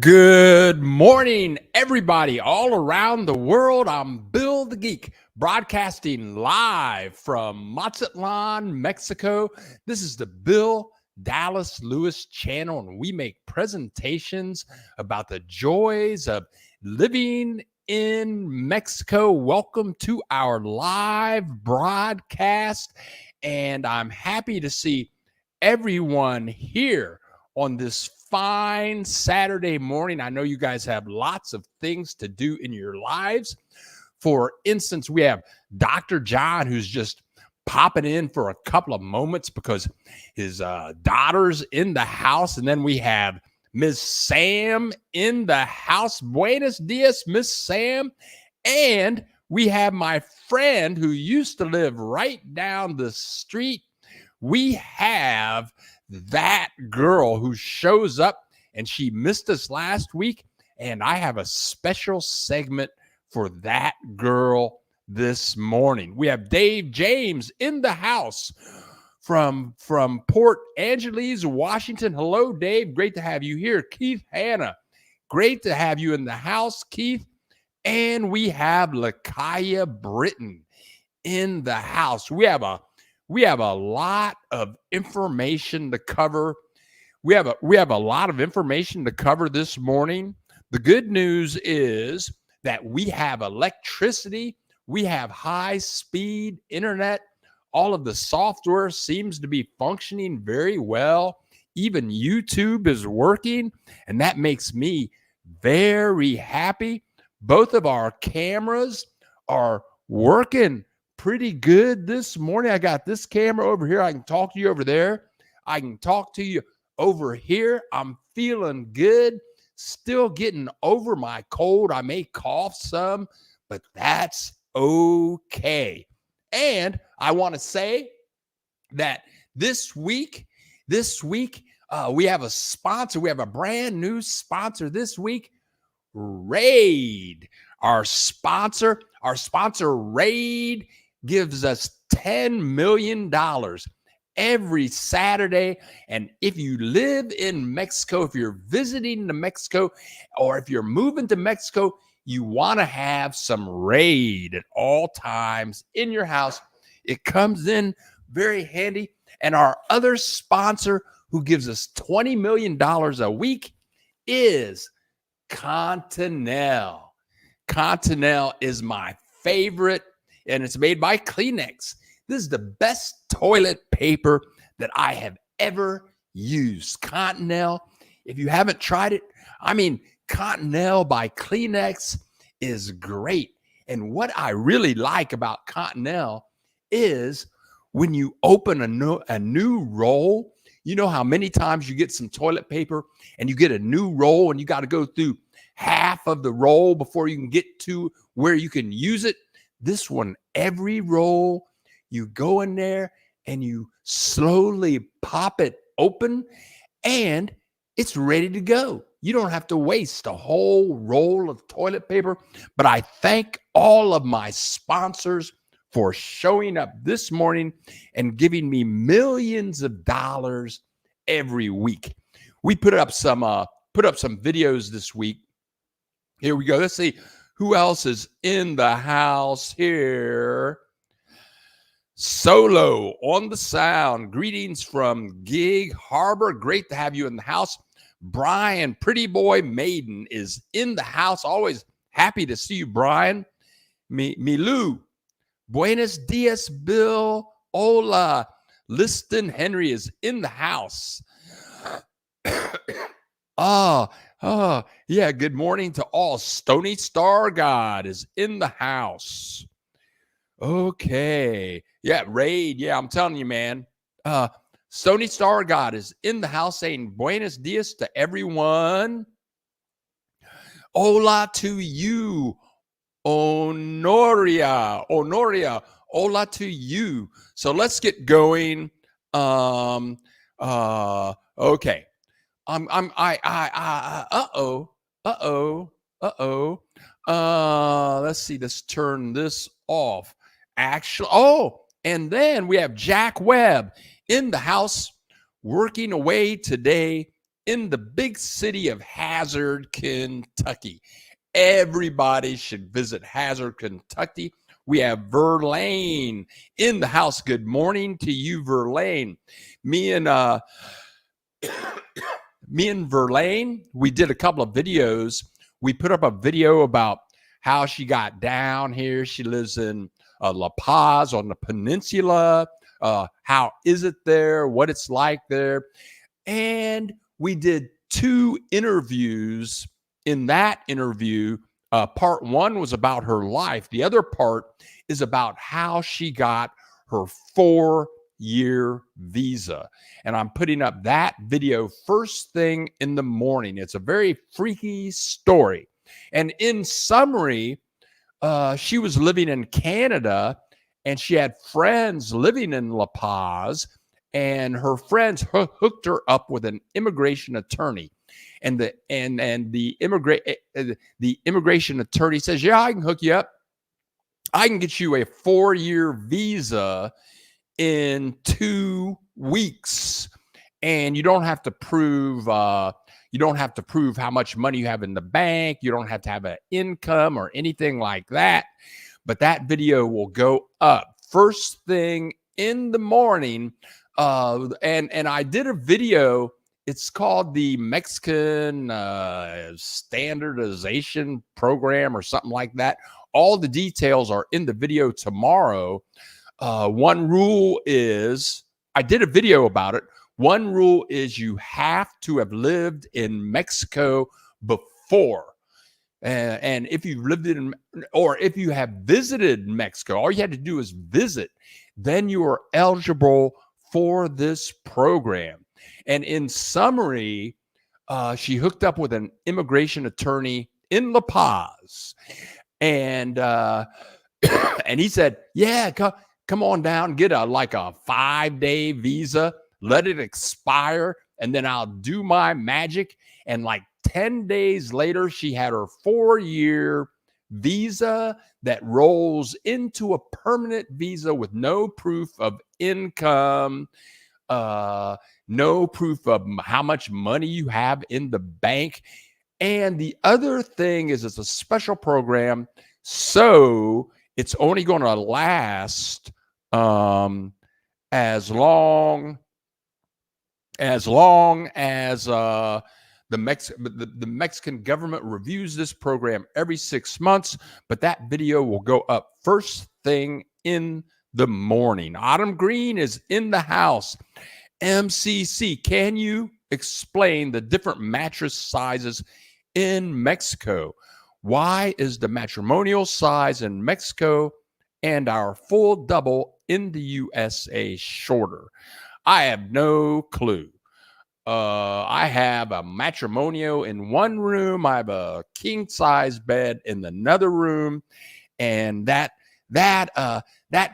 Good morning, everybody all around the world. I'm Bill the Geek, broadcasting live from Mazatlan, Mexico. This is the Bill Dallas Lewis channel, and we make presentations about the joys of living in Mexico. Welcome to our live broadcast, and I'm happy to see everyone here on this fine Saturday morning. I know you guys have lots of things to do in your lives. For instance, we have Dr. John, who's just popping in for a couple of moments because his daughter's in the house. And then we have Miss Sam in the house. Buenos dias, Miss Sam. And we have my friend who used to live right down the street. We have that girl who shows up, and she missed us last week, and I have a special segment for that girl this morning. We have Dave James in the house from Port Angeles, Washington. Hello, Dave. Great to have you here. Keith Hanna, great to have you in the house, Keith. And we have Lakaya Britton in the house. We have a lot of information to cover. We have a lot of information to cover this morning. The good news is that we have electricity. We have high-speed internet. All of the software seems to be functioning very well. Even YouTube is working, and that makes me very happy. Both of our cameras are working pretty good this morning. I got this camera over here. I can talk to you over there. I can talk to you over here. I'm feeling good. Still getting over my cold. I may cough some, but that's okay. And I want to say that this week, we have a sponsor. We have a brand new sponsor this week, Raid. Our sponsor, Raid, gives us $10 million every Saturday. And if you live in Mexico, if you're visiting to Mexico, or if you're moving to Mexico, you want to have some Raid at all times in your house. It comes in very handy. And our other sponsor, who gives us $20 million a week, is Continental. Continental is my favorite, and it's made by Kleenex. This is the best toilet paper that I have ever used. Continental, if you haven't tried it, Continental by Kleenex is great. And what I really like about Continental is when you open a new roll, you know how many times you get some toilet paper and you get a new roll and you got to go through half of the roll before you can get to where you can use it. This one, every roll, you go in there and you slowly pop it open and it's ready to go. You don't have to waste a whole roll of toilet paper. But I thank all of my sponsors for showing up this morning and giving me millions of dollars every week. We put up some videos this week. Here we go. Let's see who else is in the house here. Solo on the sound. Greetings from Gig Harbor. Great to have you in the house. Brian, Pretty Boy Maiden, is in the house. Always happy to see you, Brian. Milu. Buenos dias, Bill. Hola. Liston Henry is in the house. Yeah. Good morning to all. Stony Star God is in the house. Okay. Yeah, Raid. Yeah, I'm telling you, man. Stony Star God is in the house saying buenos dias to everyone. Hola to you. Honoria, hola to you. So let's get going. Okay. Let's see. Let's turn this off. And then we have Jack Webb in the house working away today in the big city of Hazard, Kentucky. Everybody should visit Hazard, Kentucky. We have Verlaine in the house. Good morning to you, Verlaine. Me and Verlaine, we did a couple of videos. We put up a video about how she got down here. She lives in La Paz on the peninsula. How is it there? What it's like there? And we did 2 interviews. In that interview, part 1 was about her life. The other part is about how she got her 4-year visa. And I'm putting up that video first thing in the morning. It's a very freaky story. And in summary, she was living in Canada and she had friends living in La Paz, and her friends hooked her up with an immigration attorney. And the immigration attorney says, yeah, I can hook you up. I can get you a 4-year visa in 2 weeks. And you don't have to prove how much money you have in the bank. You don't have to have an income or anything like that. But that video will go up first thing in the morning. And I did a video. It's called the Mexican Standardization Program or something like that. All the details are in the video tomorrow. One rule is, I did a video about it. One rule is you have to have lived in Mexico before. And if you've lived in, or if you have visited Mexico, all you had to do is visit, then you are eligible for this program. And in summary, she hooked up with an immigration attorney in La Paz. And and he said, yeah, come on down, get a 5-day visa, let it expire, and then I'll do my magic. And 10 days later, she had her 4-year visa that rolls into a permanent visa with no proof of income, no proof of how much money you have in the bank. And the other thing is, it's a special program, so it's only going to last as long as the Mexican government reviews this program every 6 months. But that video will go up first thing in the morning. Autumn Green is in the house. MCC, can you explain the different mattress sizes in Mexico? Why is the matrimonial size in Mexico and our full double in the USA shorter? I have no clue. I have a matrimonio in one room. I have a king size bed in another room, and that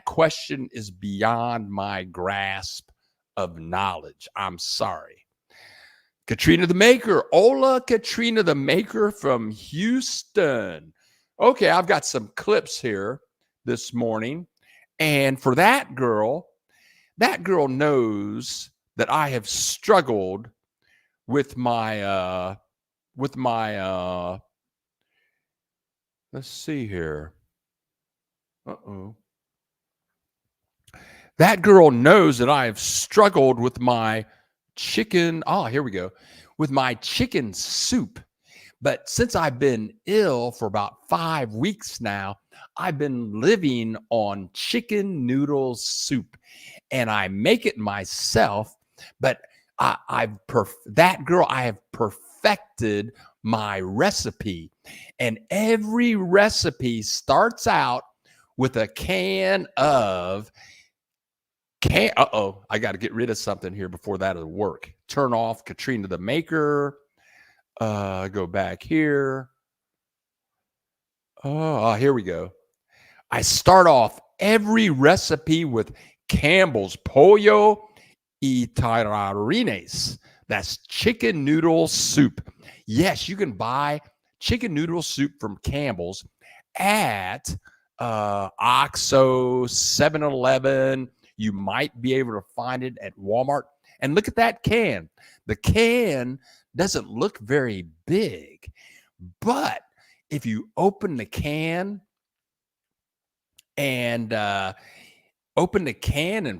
question is beyond my grasp of knowledge. I'm sorry. Katrina the Maker. Hola, Katrina the Maker from Houston. Okay, I've got some clips here this morning, and for that girl knows that I have struggled with my let's see here. That girl knows that I have struggled with my chicken. Oh, here we go. With my chicken soup. But since I've been ill for about 5 weeks now, I've been living on chicken noodle soup, and I make it myself. But I have perfected my recipe, and every recipe starts out with a can of I got to get rid of something here before that'll work. Turn off Katrina the Maker. Go back here. Oh, here we go. I start off every recipe with Campbell's Pollo y Tallarines. That's chicken noodle soup. Yes, you can buy chicken noodle soup from Campbell's at OXXO, 7-Eleven. You might be able to find it at Walmart. And look at that can. The can doesn't look very big. But if you open the can and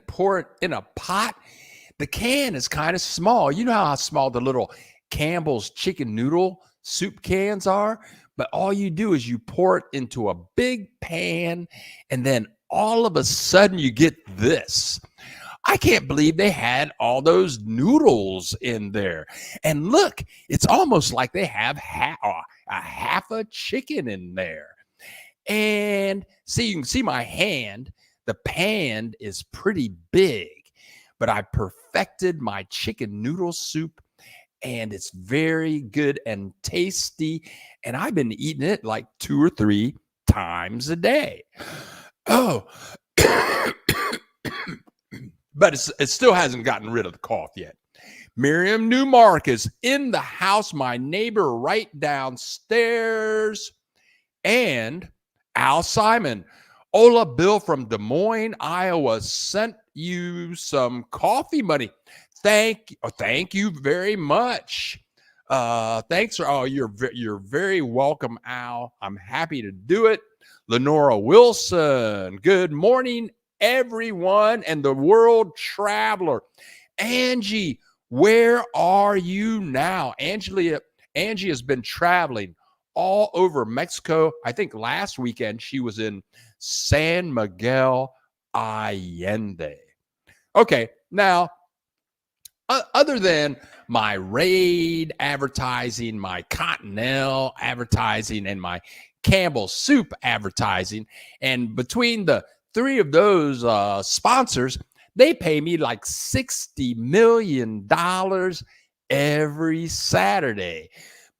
pour it in a pot, the can is kind of small. You know how small the little Campbell's chicken noodle soup cans are? But all you do is you pour it into a big pan, and then all of a sudden you get this. I can't believe they had all those noodles in there. And look, it's almost like they have half a chicken in there. And see, you can see my hand. The pan is pretty big, but I perfected my chicken noodle soup, and it's very good and tasty. And I've been eating it like 2 or 3 times a day. Oh, but it still hasn't gotten rid of the cough yet. Miriam Newmark is in the house, my neighbor right downstairs. And Al Simon, Ola Bill from Des Moines, Iowa, sent you some coffee money. Thank you very much. Thanks for you're very welcome, Al. I'm happy to do it. Lenora Wilson, good morning, everyone, and the world traveler. Angie, where are you now? Angie has been traveling all over Mexico. I think last weekend she was in San Miguel Allende. Okay, now, other than my Raid advertising, my Cottonelle advertising, and my Campbell Soup advertising, and between the 3 of those sponsors, they pay me like $60 million every Saturday.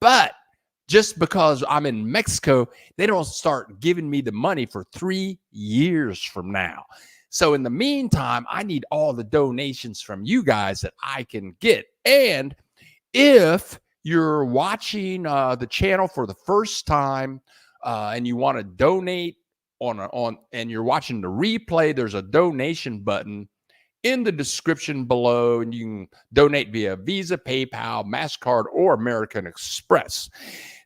But just because I'm in Mexico, they don't start giving me the money for 3 years from now. So in the meantime, I need all the donations from you guys that I can get. And if you're watching the channel for the first time and you want to donate and you're watching the replay, there's a donation button in the description below, and you can donate via Visa, PayPal, MasterCard, or American Express.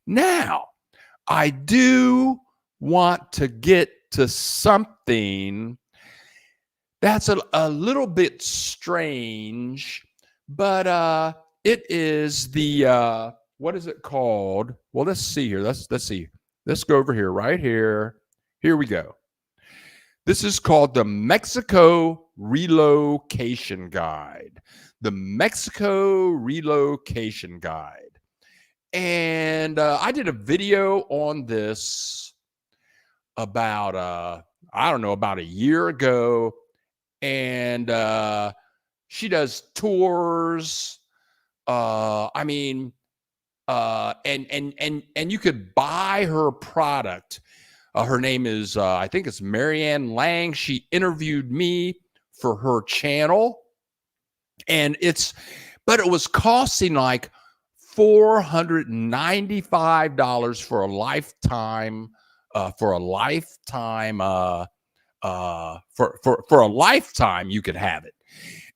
Now, I do want to get to something that's a little bit strange, but it is the what is it called? Well, let's see here. Let's see. Let's go over here, right here. Here we go. This is called the Mexico Relocation Guide. The Mexico Relocation Guide. And I did a video on this about, I don't know, about a year ago. And she does tours. And you could buy her product. Her name is, I think it's Marianne Lang. She interviewed me for her channel. And but it was costing like $495 for a lifetime, for a lifetime you could have it.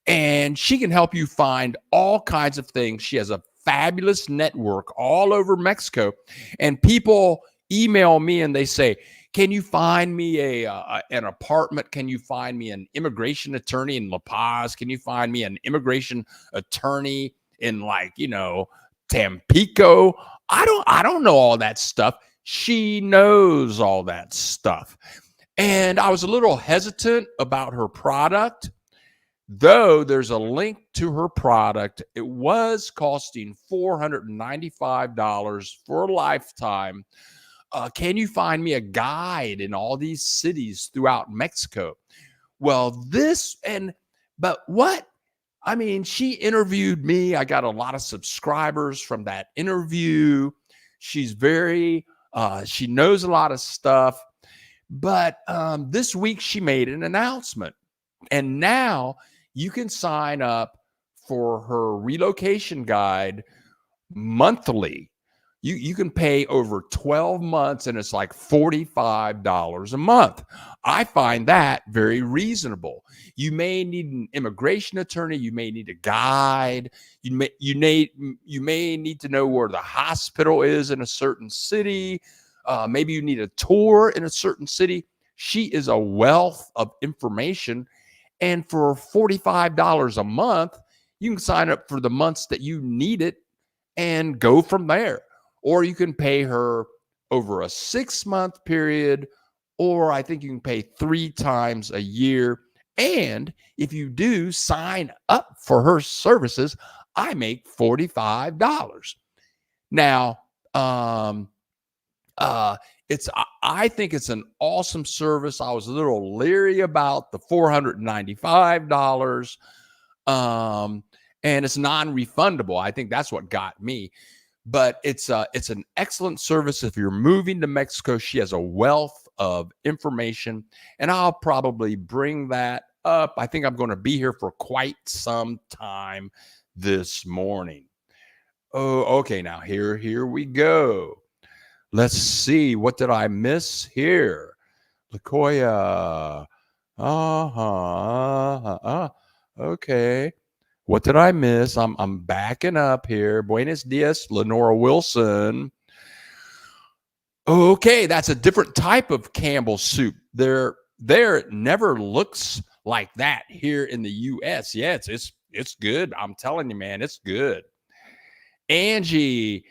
And she can help you find all kinds of things. She has a fabulous network all over Mexico, and people email me and they say, can you find me an apartment? Can you find me an immigration attorney in La Paz? Can you find me an immigration attorney in, like, Tampico? I don't know all that stuff. She knows all that stuff. And I was a little hesitant about her product, though there's a link to her product. It was costing $495 for a lifetime. Can you find me a guide in all these cities throughout Mexico? Well, she interviewed me. I got a lot of subscribers from that interview. She's she knows a lot of stuff. But this week she made an announcement, and now you can sign up for her relocation guide monthly. You can pay over 12 months and it's like $45 a month. I find that very reasonable. You may need an immigration attorney, you may need a guide, you may need to know where the hospital is in a certain city. Maybe you need a tour in a certain city. She is a wealth of information, and for $45 a month, you can sign up for the months that you need it and go from there. Or you can pay her over a 6-month period, or I think you can pay 3 times a year. And if you do sign up for her services, I make $45. Now, it's I think it's an awesome service. I was a little leery about the $495. And it's non-refundable. I think that's what got me. But it's an excellent service if you're moving to Mexico. She has a wealth of information, and I'll probably bring that up. I think I'm going to be here for quite some time this morning. Oh, okay. Now here we go. Let's see. What did I miss here? Lakoya. Okay. What did I miss? I'm backing up here. Buenos dias, Lenora Wilson. Okay, that's a different type of Campbell soup. There it never looks like that here in the US. Yeah, it's good. I'm telling you, man, it's good. Angie,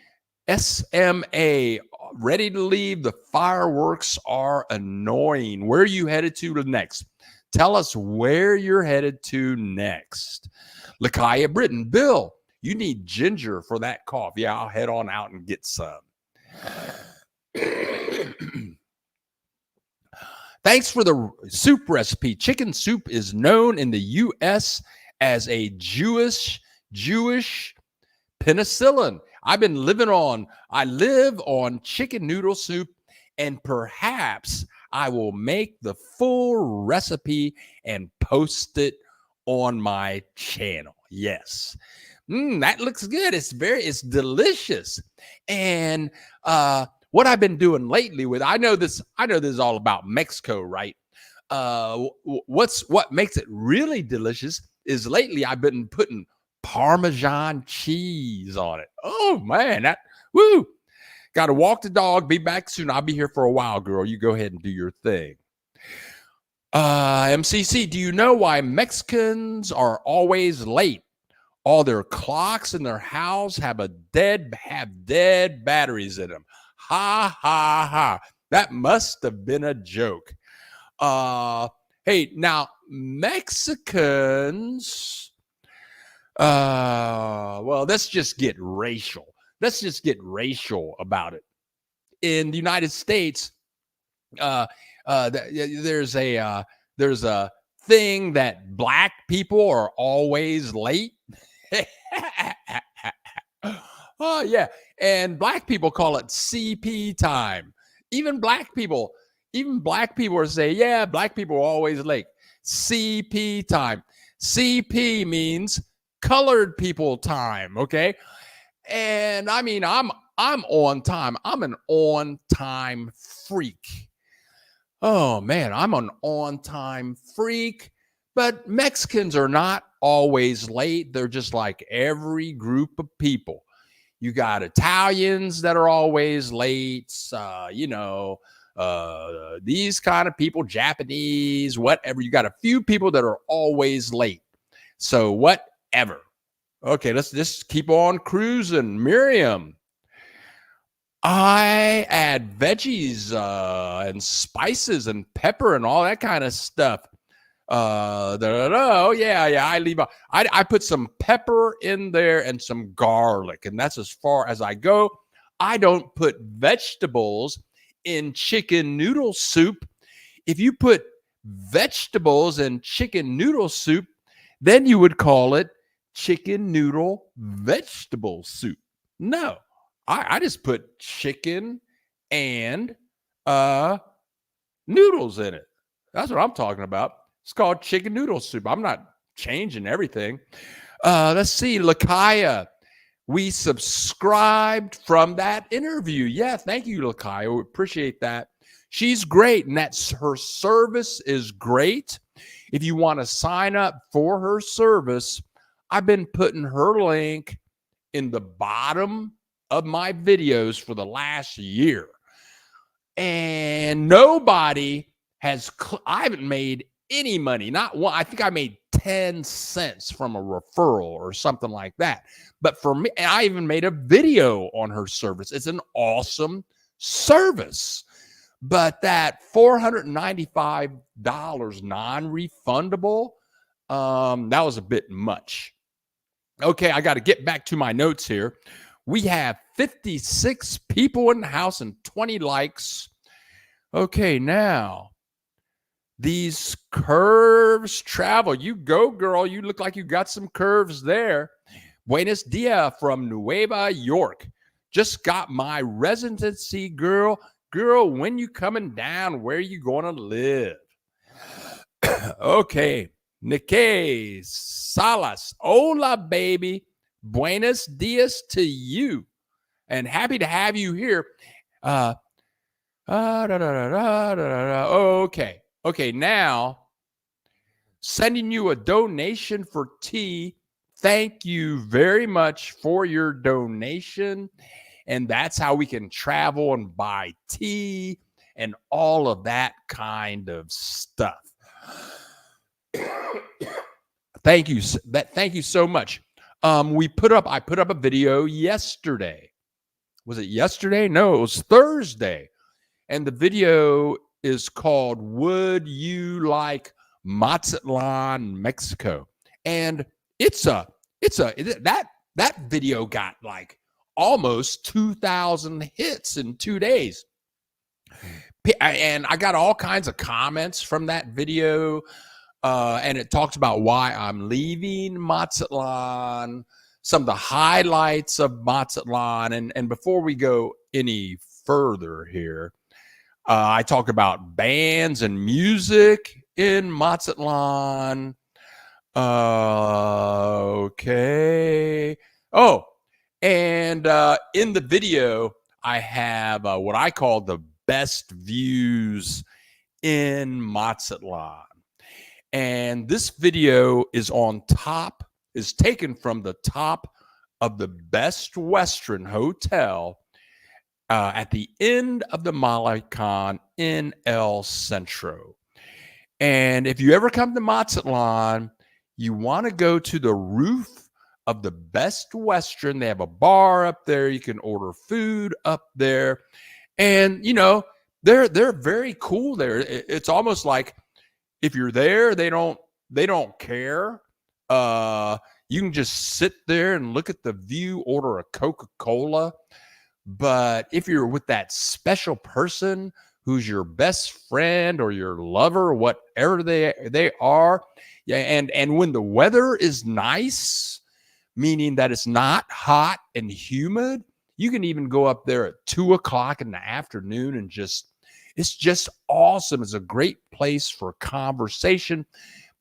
SMA, ready to leave. The fireworks are annoying. Where are you headed to next? Tell us where you're headed to next. Lakaya Britton, Bill, you need ginger for that cough. Yeah, I'll head on out and get some. Thanks for the soup recipe. Chicken soup is known in the U.S. as a Jewish penicillin. I live on chicken noodle soup, and perhaps I will make the full recipe and post it on my channel. Yes. That looks good. It's delicious. And what I've been doing lately I know this is all about Mexico, right? What makes it really delicious is lately I've been putting Parmesan cheese on it. Oh man, got to walk the dog. Be back soon. I'll be here for a while, girl. You go ahead and do your thing. MCC, do you know why Mexicans are always late? All their clocks in their house have dead batteries in them. Ha ha ha. That must have been a joke. Hey, now Mexicans, well, let's just get racial. Let's just get racial about it. In the United States, there's a thing that black people are always late. Oh yeah, and black people call it CP time. Even black people are say, yeah, black people are always late. CP time. CP means colored people time. Okay, and I mean I'm on time. I'm an on time freak. Oh man, I'm an on time freak. But Mexicans are not always late. They're just like every group of people. You got Italians that are always late, these kind of people, Japanese, whatever. You got a few people that are always late. So whatever. Okay, let's just keep on cruising. Miriam, I add veggies and spices and pepper and all that kind of stuff. Oh yeah. I put some pepper in there and some garlic, and that's as far as I go. I don't put vegetables in chicken noodle soup. If you put vegetables in chicken noodle soup, then you would call it chicken noodle vegetable soup. No, I just put chicken and noodles in it. That's what I'm talking about. It's called chicken noodle soup. I'm not changing everything. Let's see, Lakaya. we subscribed from that interview. Yeah, thank you, Lakai. We appreciate that. She's great, and her service is great. If you want to sign up for her service, I've been putting her link in the bottom of my videos for the last year. And nobody has, I haven't made any money. Not one. I think I made 10 cents from a referral or something like that. But for me, I even made a video on her service. It's an awesome service. But that $495 non-refundable, that was a bit much. Okay, I got to get back to my notes here. We have 56 people in the house and 20 likes. Okay, now these curves travel. You go, girl. You look like you got some curves there. Buenos dias from Nueva York. Just got my residency, girl. Girl, when you coming down? Where you going to live? Okay. Nikkei Salas. Hola, baby. Buenos dias to you. And happy to have you here. Okay. Okay, now sending you a donation for tea. Thank you very much for your donation. And that's how we can travel and buy tea and all of that kind of stuff. Thank you. Thank you so much. I put up a video yesterday. Was it yesterday? No, it was Thursday. And the video is called Would You Like Mazatlan, Mexico? And that video got like almost 2,000 hits in 2 days. And I got all kinds of comments from that video. And it talks about why I'm leaving Mazatlan, some of the highlights of Mazatlan. And before we go any further here, I talk about bands and music in Mazatlan. Okay. Oh, and in the video, I have what I call the best views in Mazatlan. And this video is taken from the top of the Best Western Hotel at the end of the Malecon in El Centro. And if you ever come to Mazatlan, you want to go to the roof of the Best Western. They have a bar up there. You can order food up there. And, you know, they're very cool there. It's almost like if you're there, they don't care. You can just sit there and look at the view, order a Coca-Cola. But if you're with that special person who's your best friend or your lover, whatever they are, yeah, and when the weather is nice, meaning that it's not hot and humid, you can even go up there at 2:00 in the afternoon and it's just awesome. It's a great place for conversation.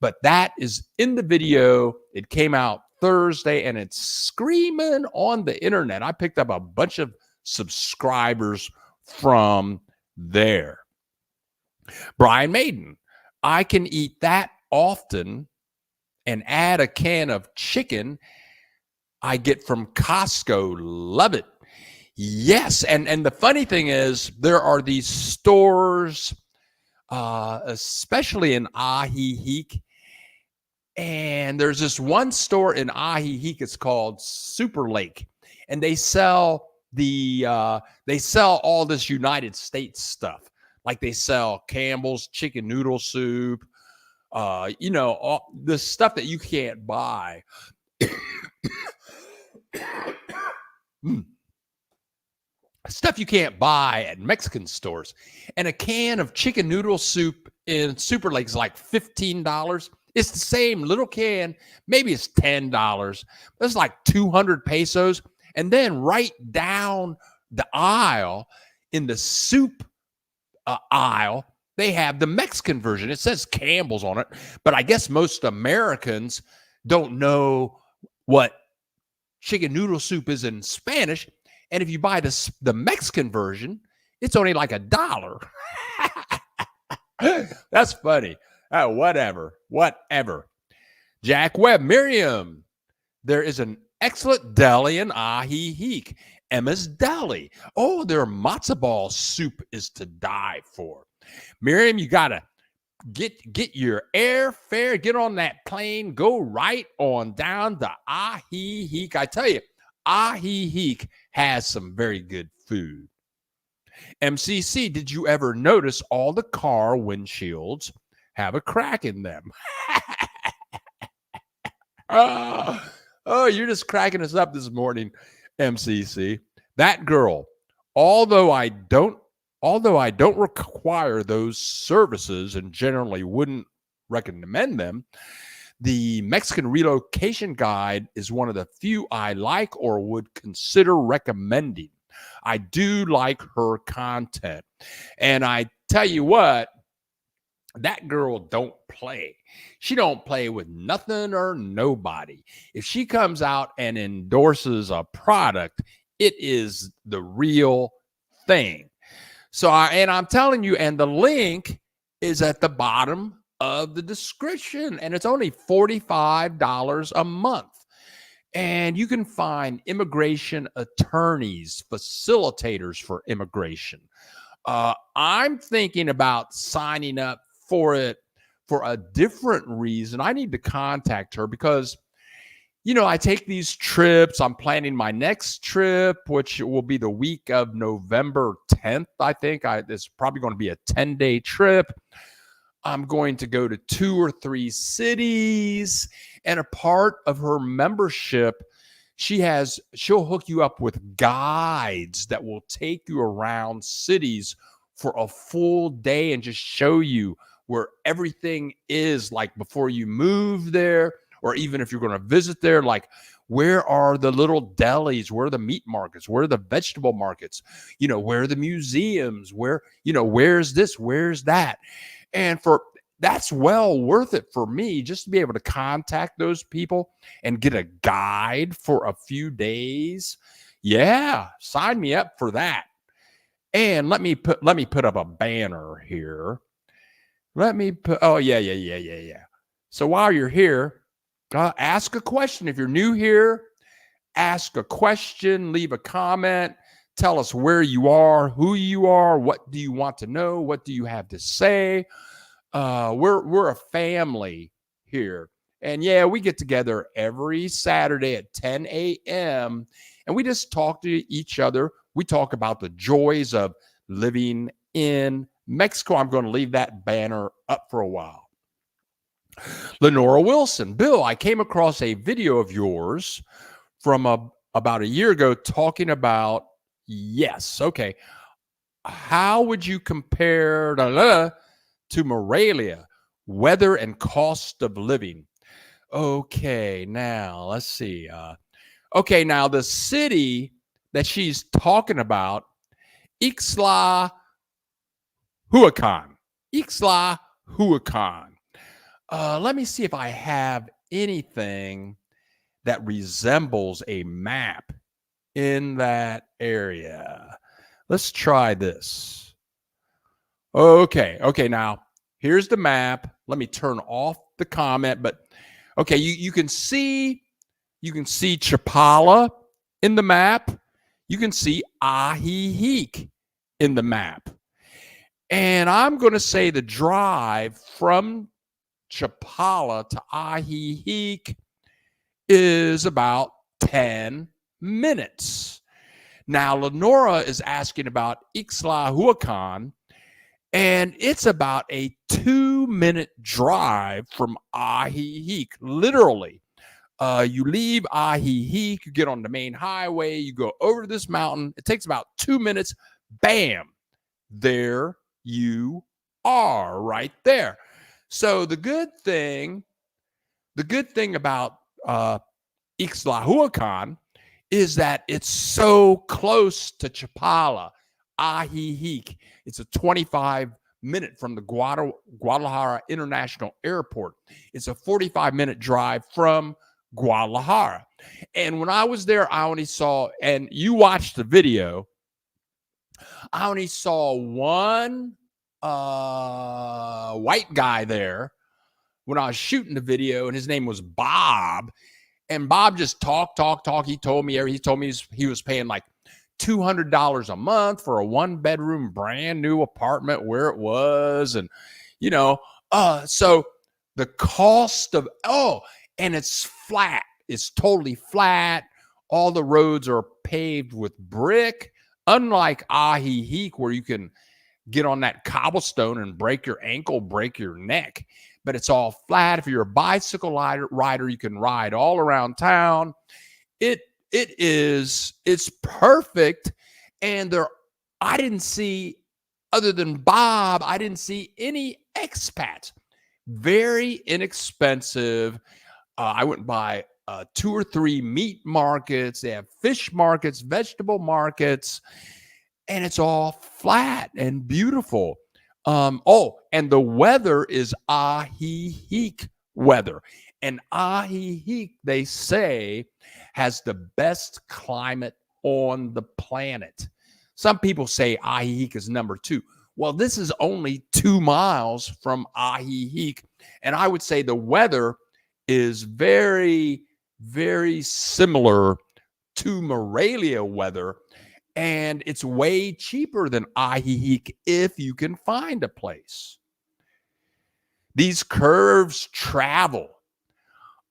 But that is in the video. It came out Thursday and it's screaming on the internet. I picked up a bunch of subscribers from there. Brian Maiden, I can eat that often and add a can of chicken I get from Costco. Love it. Yes. And the funny thing is there are these stores, especially in Ajijic. And there's this one store in Ajijic. It's called Super Lake. And they sell all this United States stuff. Like they sell Campbell's chicken noodle soup, all the stuff that you can't buy. Stuff you can't buy at Mexican stores. And a can of chicken noodle soup in Super Lake is like $15. It's the same little can. Maybe it's $10. That's like 200 pesos. And then right down the aisle in the soup aisle, they have the Mexican version. It says Campbell's on it. But I guess most Americans don't know what chicken noodle soup is in Spanish. And if you buy the Mexican version, it's only like $1. That's funny. Whatever. Jack Webb, Miriam, there is an excellent deli in Ahiheek, Emma's Deli. Oh, their matzo ball soup is to die for. Miriam, you got to get your airfare, get on that plane, go right on down to Ahiheek. I tell you, Ahiheek has some very good food. MCC, did you ever notice all the car windshields have a crack in them? Oh, you're just cracking us up this morning, MCC. That girl, although I don't require those services and generally wouldn't recommend them, the Mexican relocation guide is one of the few I like or would consider recommending. I do like her content. And I tell you what, that girl don't play. She don't play with nothing or nobody. If she comes out and endorses a product, it is the real thing. So I'm telling you, and the link is at the bottom of the description, and it's only $45 a month. And you can find immigration attorneys, facilitators for immigration. I'm thinking about signing up for it for a different reason. I need to contact her because, I take these trips. I'm planning my next trip, which will be the week of November 10th, I think. It's probably going to be a 10-day trip. I'm going to go to 2 or 3 cities, and a part of her membership, she'll hook you up with guides that will take you around cities for a full day and just show you where everything is, like before you move there, or even if you're going to visit there, like where are the little delis, where are the meat markets, where are the vegetable markets, where are the museums, where's this, where's that. And that's well worth it for me just to be able to contact those people and get a guide for a few days. Yeah, sign me up for that. And let me put up a banner here. Oh, yeah. So while you're here, ask a question. If you're new here, ask a question, leave a comment, tell us where you are, who you are, what do you want to know, what do you have to say. We're a family here. And yeah, we get together every Saturday at 10 a.m. and we just talk to each other. We talk about the joys of living in Mexico. I'm going to leave that banner up for a while. Lenora Wilson, Bill, I came across a video of yours from about a year ago talking about, yes, okay, how would you compare to Morelia, weather and cost of living? Okay, now let's see. Now the city that she's talking about, Ixtlahuacan. Let me see if I have anything that resembles a map in that area. Let's try this. Okay, now here's the map. Let me turn off the comment, but okay, you can see Chapala in the map. You can see Ahiheek in the map. And I'm going to say the drive from Chapala to Ahiheek is about 10 minutes. Now, Lenora is asking about Ixtlahuacan, and it's about a 2-minute drive from Ahiheek, literally. You leave Ahiheek, you get on the main highway, you go over this mountain. It takes about 2 minutes. Bam, there you are right there. So the good thing about Ixtlahuacan is that it's so close to Chapala, Ahiheek. It's a 25-minute from the Guadalajara International Airport. It's a 45-minute drive from Guadalajara. And when I was there, I only saw, and you watched the video, I only saw one white guy there when I was shooting the video, and his name was Bob. And Bob just talked. He told me he was paying like $200 a month for a 1-bedroom brand new apartment where it was. And, so the cost of, and it's flat. It's totally flat. All the roads are paved with brick, unlike Ahihique, where you can get on that cobblestone and break your ankle, break your neck. But it's all flat. If you're a bicycle rider, you can ride all around town. It's perfect. And I didn't see, other than Bob, I didn't see any expats. Very inexpensive. I went by 2 or 3 meat markets. They have fish markets, vegetable markets, and it's all flat and beautiful. And the weather is Ahihique weather. And Ahihique, they say, has the best climate on the planet. Some people say Ahihique is number 2. Well, this is only 2 miles from Ahihique. And I would say the weather is very, very similar to Morelia weather. And it's way cheaper than Ahihique if you can find a place. These curves travel.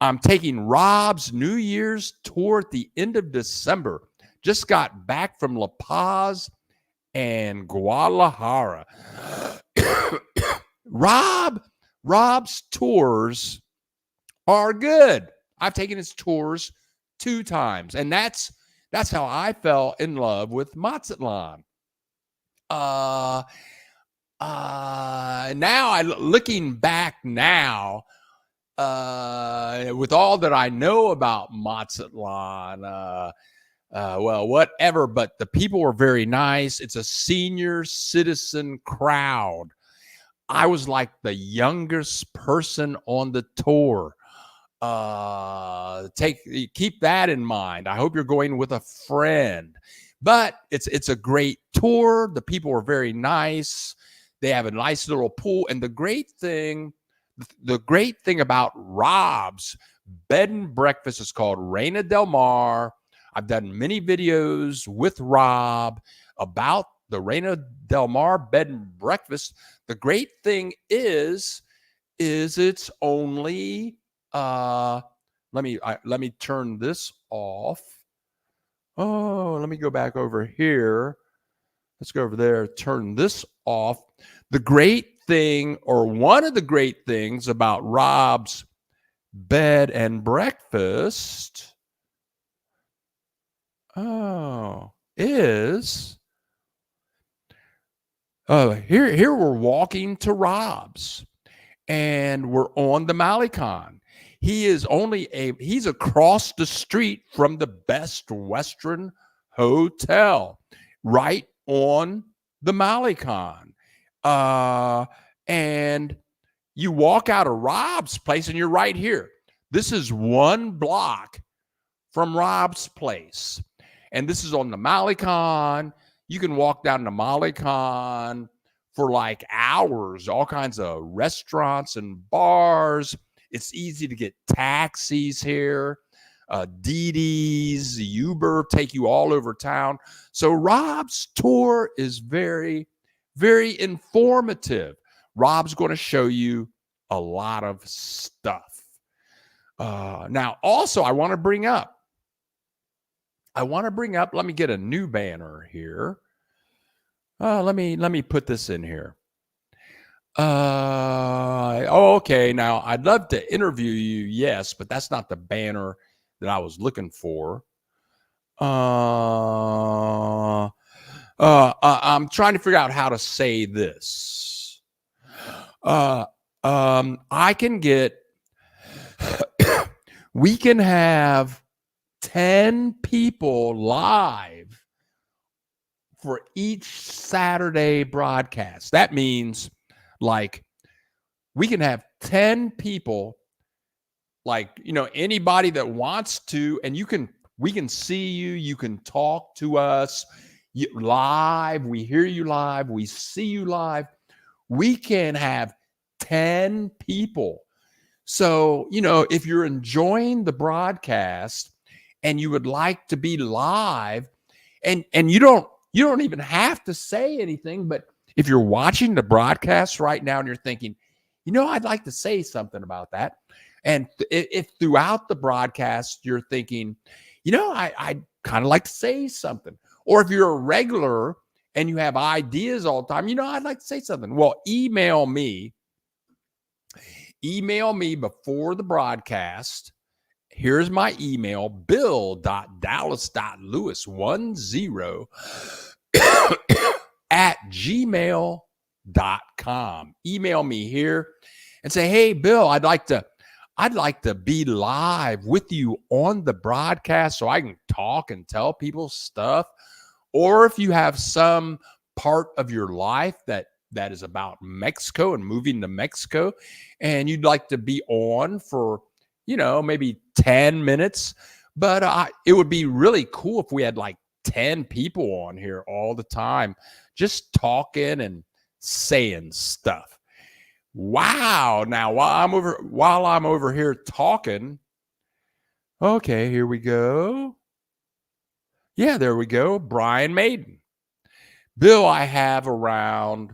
I'm taking Rob's New Year's tour at the end of December. Just got back from La Paz and Guadalajara. Rob's tours are good. I've taken his tours 2 times, and that's how I fell in love with Mazatlan. Now, looking back now, with all that I know about Mazatlan, well, whatever, but the people were very nice. It's a senior citizen crowd. I was like the youngest person on the tour. Keep that in mind. I hope you're going with a friend, but it's a great tour. The people are very nice. They have a nice little pool. And the great thing about Rob's bed and breakfast is called Reina del Mar. I've done many videos with Rob about the Reina del Mar bed and breakfast. The great thing is it's only let me turn this off. Oh, let me go back over here. Let's go over there, turn this off. The great thing, or one of the great things about Rob's bed and breakfast, is here we're walking to Rob's, and we're on the Malecon. He's across the street from the Best Western Hotel, right on the Malecon. And you walk out of Rob's place and you're right here. This is 1 block from Rob's place. And this is on the Malecon. You can walk down the Malecon for like hours, all kinds of restaurants and bars. It's easy to get taxis here. Didi's, Uber take you all over town. So Rob's tour is very, very informative. Rob's going to show you a lot of stuff. Now, also, I want to bring up, let me get a new banner here. Let me put this in here. Okay. Now, I'd love to interview you, yes, but that's not the banner that I was looking for. I'm trying to figure out how to say this. We can have 10 people live for each Saturday broadcast. That means like we can have 10 people like, anybody that wants to, and we can see you, you can talk to us live, we hear you live, we see you live. We can have 10 people. So, if you're enjoying the broadcast and you would like to be live, and you don't even have to say anything, but if you're watching the broadcast right now and you're thinking, I'd like to say something about that. And if throughout the broadcast you're thinking, I'd kind of like to say something. Or if you're a regular and you have ideas all the time, I'd like to say something. Well, email me before the broadcast. Here's my email, bill.dallas.lewis10 at gmail.com. Email me here and say, hey, Bill, I'd like to be live with you on the broadcast so I can talk and tell people stuff. Or if you have some part of your life that is about Mexico and moving to Mexico, and you'd like to be on for, maybe 10 minutes. But it would be really cool if we had like 10 people on here all the time, just talking and saying stuff. Wow. Now, while I'm over here talking, okay, here we go. Yeah, there we go. Brian Maiden. Bill, I have around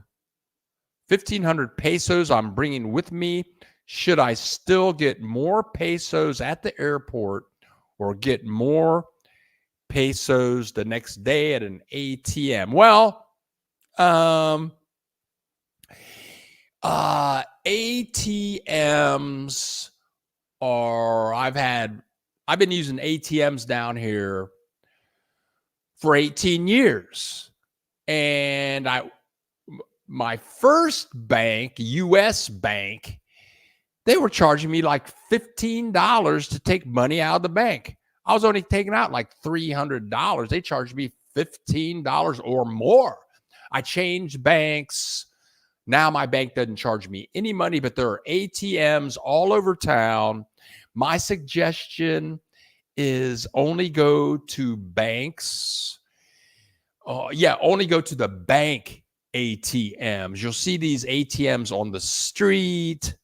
1,500 pesos I'm bringing with me. Should I still get more pesos at the airport or get more pesos the next day at an ATM? Well, ATMs I've been using ATMs down here for 18 years. And my first bank, US bank, they were charging me like $15 to take money out of the bank. I was only taking out like $300. They charged me $15 or more. I changed banks. Now my bank doesn't charge me any money, but there are ATMs all over town. My suggestion is only go to banks. Only go to the bank ATMs. You'll see these ATMs on the street,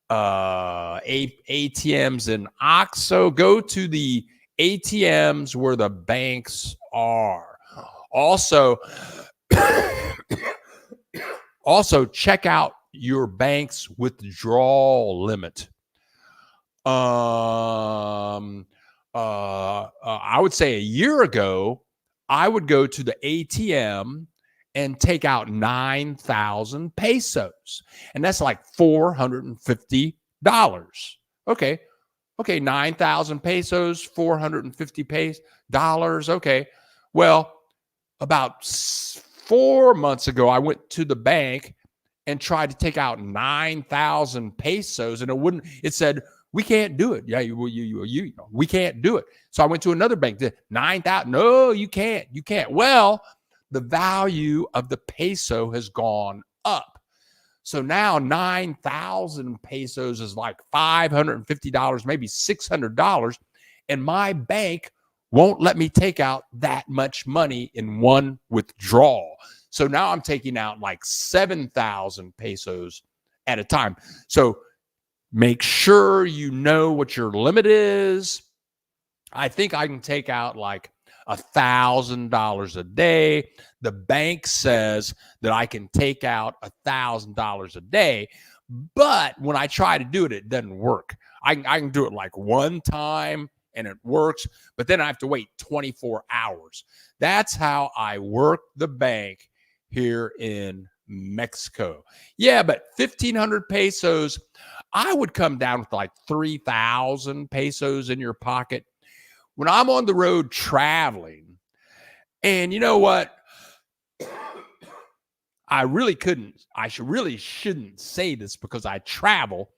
ATMs in OXXO. Go to the ATMs where the banks are. Also, check out your bank's withdrawal limit. I would say a year ago, I would go to the ATM and take out 9,000 pesos. And that's like $450. Okay, 9,000 pesos, $450. Okay. Well, about 4 months ago, I went to the bank and tried to take out 9,000 pesos, and it said, we can't do it. Yeah, we can't do it. So I went to another bank. 9,000. No, you can't. Well, the value of the peso has gone up. So now 9,000 pesos is like $550, maybe $600. And my bank won't let me take out that much money in one withdrawal. So now I'm taking out like 7,000 pesos at a time. So make sure you know what your limit is. I think I can take out like $1,000 a day. The bank says that I can take out $1,000 a day, but when I try to do it, it doesn't work. I can do it like one time and it works, but then I have to wait 24 hours. That's how I work the bank here in Mexico. Yeah, but 1,500 pesos, I would come down with like 3,000 pesos in your pocket. When I'm on the road traveling, and you know what? I really shouldn't say this because I travel.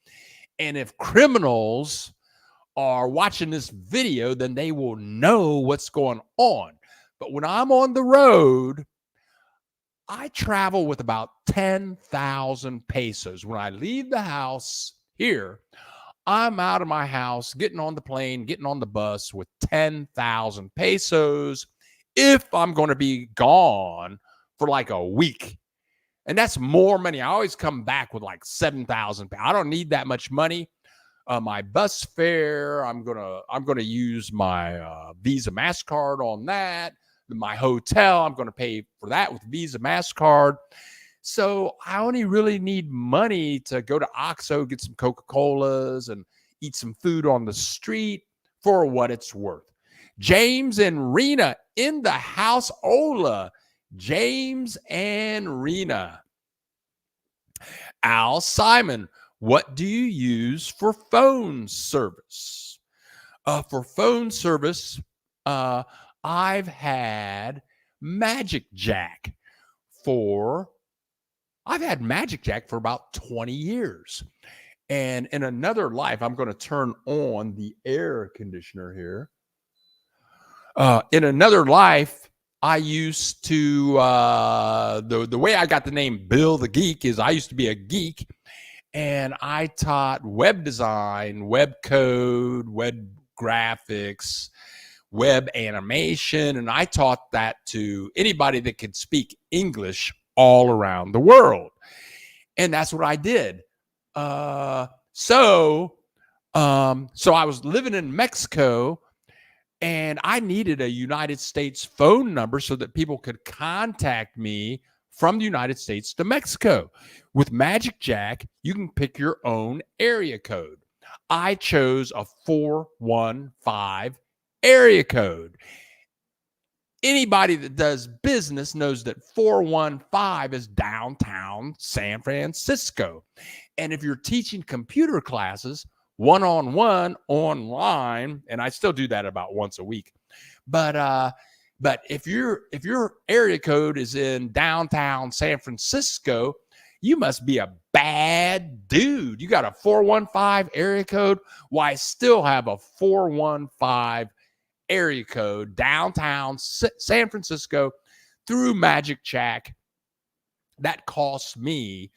And if criminals are watching this video, then they will know what's going on. But when I'm on the road, I travel with about 10,000 pesos. When I leave the house here, I'm out of my house, getting on the plane, getting on the bus with 10,000 pesos if I'm going to be gone for like a week. And that's more money. I always come back with like 7,000. I don't need that much money. My bus fare, I'm gonna use my Visa MasterCard on that. My hotel, I'm gonna pay for that with Visa MasterCard. So I only really need money to go to OXXO, get some Coca-Colas, and eat some food on the street for what it's worth. James and Rena in the house. Hola, James and Rena. Al Simon, what do you use for phone service? For phone service, I've had Magic Jack for about 20 years. And in another life, I'm going to turn on the air conditioner here. In another life, I used to, the way I got the name Bill the Geek is I used to be a geek, and I taught web design, web code, web graphics, web animation, and I taught that to anybody that could speak English all around the world. And that's what I did. So I was living in Mexico, and I needed a United States phone number so that people could contact me from the United States to Mexico. With Magic Jack, you can pick your own area code. I chose a 415 area code. Anybody that does business knows that 415 is downtown San Francisco. And if you're teaching computer classes, one-on-one online, and I still do that about once a week. But if your area code is in downtown San Francisco, you must be a bad dude. You got a 415 area code. Well, I still have a 415 area code downtown San Francisco through Magic Jack. That costs me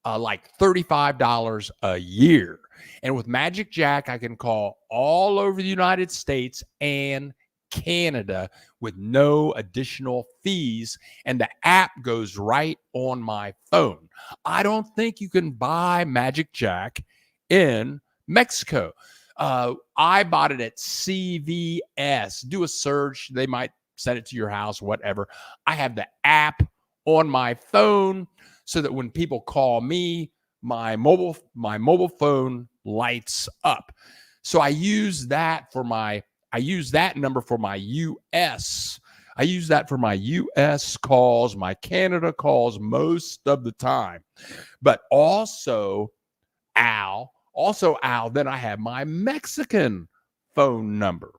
like $35 a year. And with Magic Jack, I can call all over the United States and Canada with no additional fees. And the app goes right on my phone. I don't think you can buy Magic Jack in Mexico. I bought it at CVS. Do a search. They might send it to your house, whatever. I have the app on my phone so that when people call me, my mobile phone lights up. So I use that number for my US. I use that for my US calls, my Canada calls most of the time. But also, Al, then I have my Mexican phone number.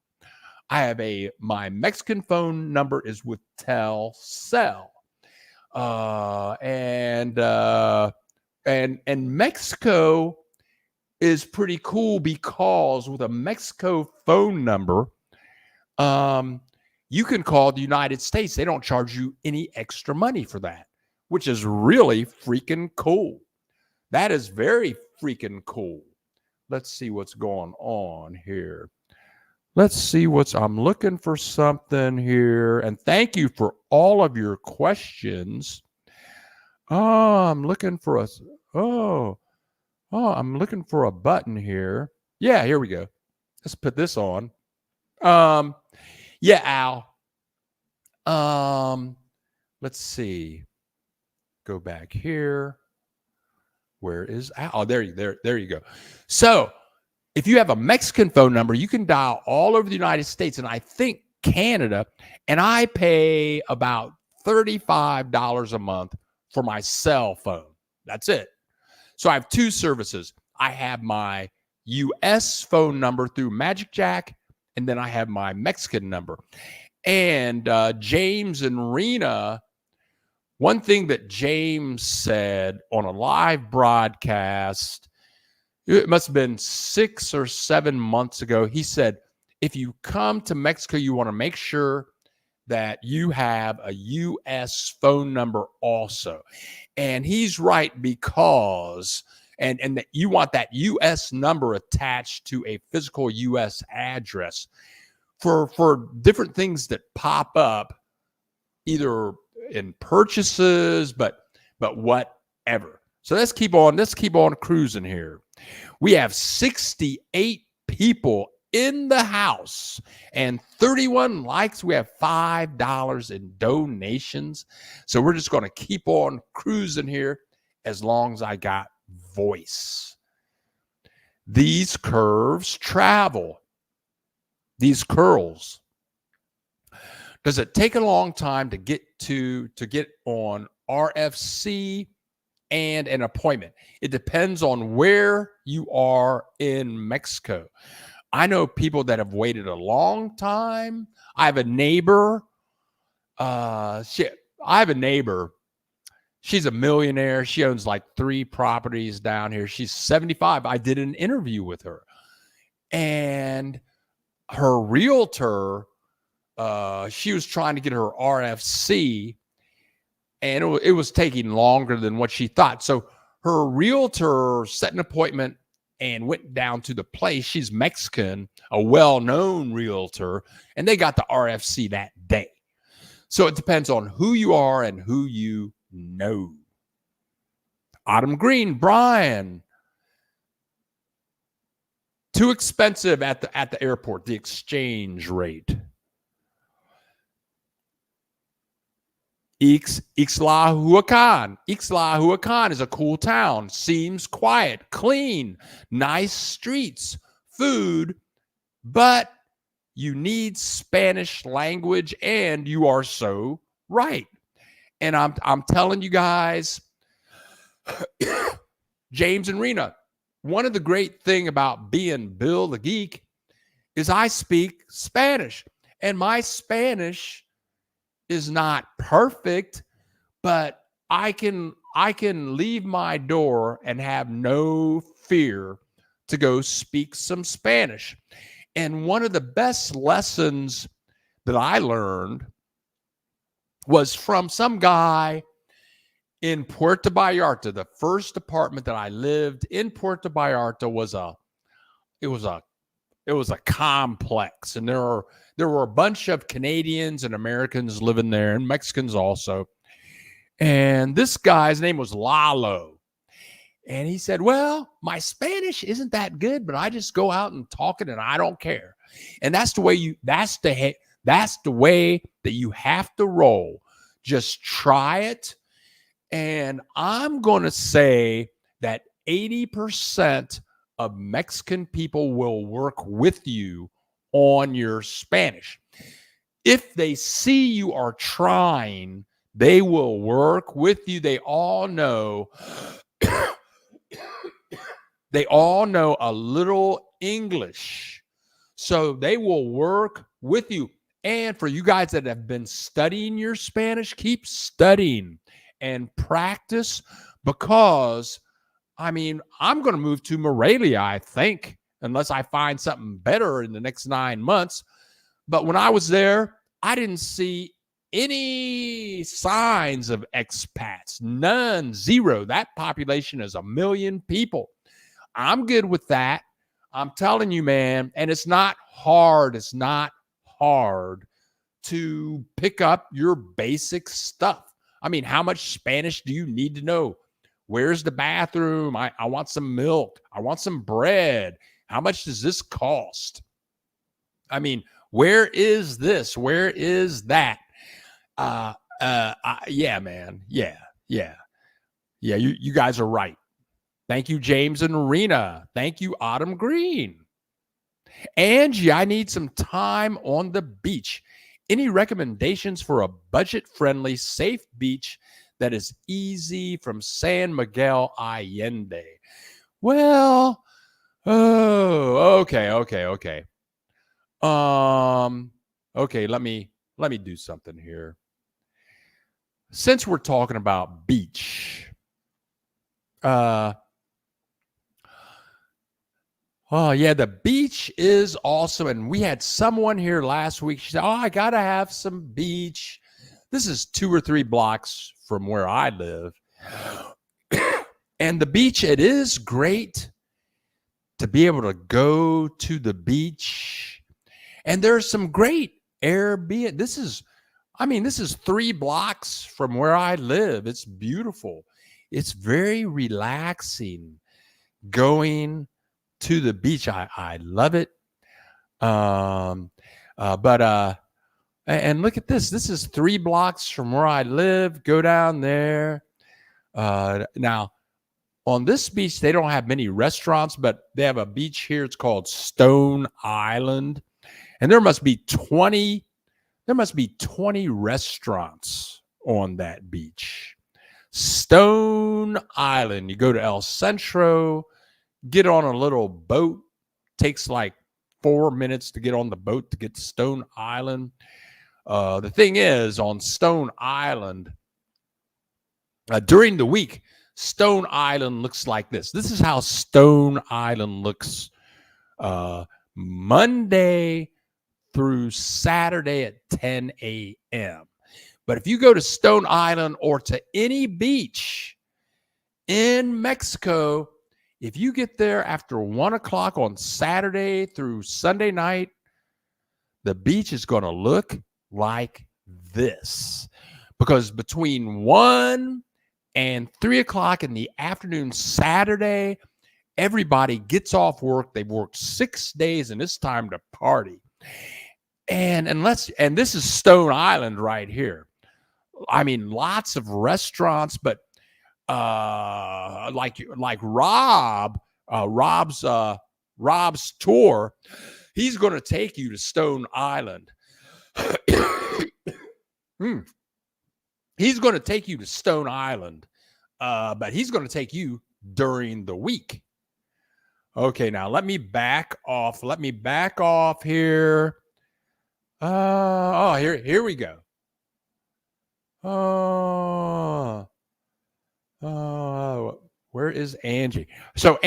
My Mexican phone number is with Telcel. And Mexico is pretty cool because with a Mexico phone number, you can call the United States. They don't charge you any extra money for that, which is really freaking cool. That is very freaking cool. Let's see what's going on here. I'm looking for something here. And thank you for all of your questions. I'm looking for a button here. Yeah, here we go. Let's put this on. Yeah, Al. Let's see. Go back here. Where is Al? Oh, there you go. So if you have a Mexican phone number, you can dial all over the United States and I think Canada, and I pay about $35 a month for my cell phone. That's it. So I have two services. I have my US phone number through Magic Jack, and then I have my Mexican number. And James and Rena, one thing that James said on a live broadcast, it must have been 6 or 7 months ago. He said, if you come to Mexico, you want to make sure that you have a U.S. phone number also. And he's right, because and that you want that US number attached to a physical US address for different things that pop up, either in purchases, but whatever. So let's keep on cruising here. We have 68 people in the house and 31 likes. We have $5 in donations. So we're just going to keep on cruising here as long as I got voice. These curves travel. These curls. Does it take a long time to get on RFC and an appointment? It depends on where you are in Mexico. I know people that have waited a long time. I have a neighbor. She's a millionaire. She owns like 3 properties down here. She's 75. I did an interview with her. And her realtor, she was trying to get her RFC, and it was taking longer than what she thought. So her realtor set an appointment and went down to the place. She's Mexican, a well-known realtor, and they got the RFC that day. So it depends on who you are and who you know. Autumn Green, Brian. Too expensive at the airport, the exchange rate. Ixlahuacan. Ixlahuacan is a cool town. Seems quiet, clean, nice streets, food, but you need Spanish language, and you are so right. And I'm telling you guys, James and Rena, one of the great thing about being Bill the Geek is I speak Spanish, and my Spanish is not perfect, but I can leave my door and have no fear to go speak some Spanish. And one of the best lessons that I learned was from some guy in Puerto Vallarta. The first apartment that I lived in Puerto Vallarta was a complex, and there were a bunch of Canadians and Americans living there, and Mexicans also. And this guy's name was Lalo. And he said, well, my Spanish isn't that good, but I just go out and talk it, and I don't care. And that's the way that you have to roll. Just try it. And I'm going to say that 80% of Mexican people will work with you on your Spanish. If they see you are trying, they will work with you. They all know a little English. So they will work with you. And for you guys that have been studying your Spanish, keep studying and practice, because I'm going to move to Morelia, I think, unless I find something better in the next 9 months. But when I was there, I didn't see any signs of expats. None, zero. That population is 1 million people. I'm good with that. I'm telling you, man. And it's not hard. It's not hard to pick up your basic stuff. How much Spanish do you need to know? Where's the bathroom? I want some milk. I want some bread. How much does this cost? Where is this? Where is that? Yeah, man. Yeah. You guys are right. Thank you, James and Rena. Thank you, Autumn Green. Angie, I need some time on the beach. Any recommendations for a budget-friendly, safe beach that is easy from San Miguel Allende? Well, okay. Okay, let me do something here. Since we're talking about beach, oh, yeah, the beach is awesome. And we had someone here last week. She said, I got to have some beach. This is 2 or 3 blocks from where I live. And the beach, it is great to be able to go to the beach. And there's some great Airbnb. This is 3 blocks from where I live. It's beautiful. It's very relaxing going to the beach. I love it. And look at this. This is 3 blocks from where I live. Go down there. Now, on this beach, they don't have many restaurants, but they have a beach here. It's called Stone Island. And there must be 20 restaurants on that beach. Stone Island. You go to El Centro, get on a little boat. Takes like 4 minutes to get on the boat to get to Stone Island. The thing is, on Stone Island, during the week, Stone Island looks like this. This is how Stone Island looks Monday through Saturday at 10 a.m. But if you go to Stone Island or to any beach in Mexico, if you get there after 1 o'clock on Saturday through Sunday night, the beach is going to look like this. Because between 1 and 3 o'clock in the afternoon Saturday, everybody gets off work. They've worked 6 days and it's time to party. And this is Stone Island right here. I mean, lots of restaurants, but like Rob's tour, he's going to take you to Stone Island. He's going to take you to Stone Island, but he's going to take you during the week. Okay, now let me back off. Here. Here we go. Where is Angie? So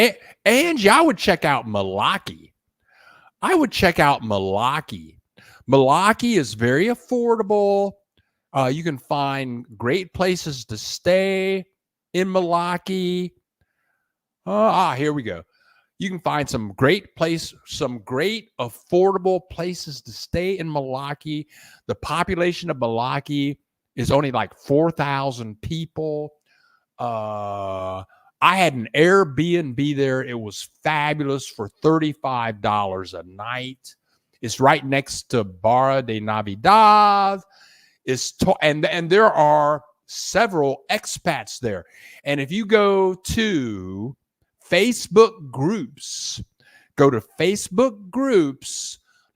Angie, I would check out Malaki. Malaki is very affordable. You can find great places to stay in Malaki. Here we go. You can find some great affordable places to stay in Malaki. The population of Malaki is only like 4,000 people. I had an Airbnb there. It was fabulous for $35 a night. It's right next to Barra de Navidad. And there are several expats there. And if you go to Facebook groups,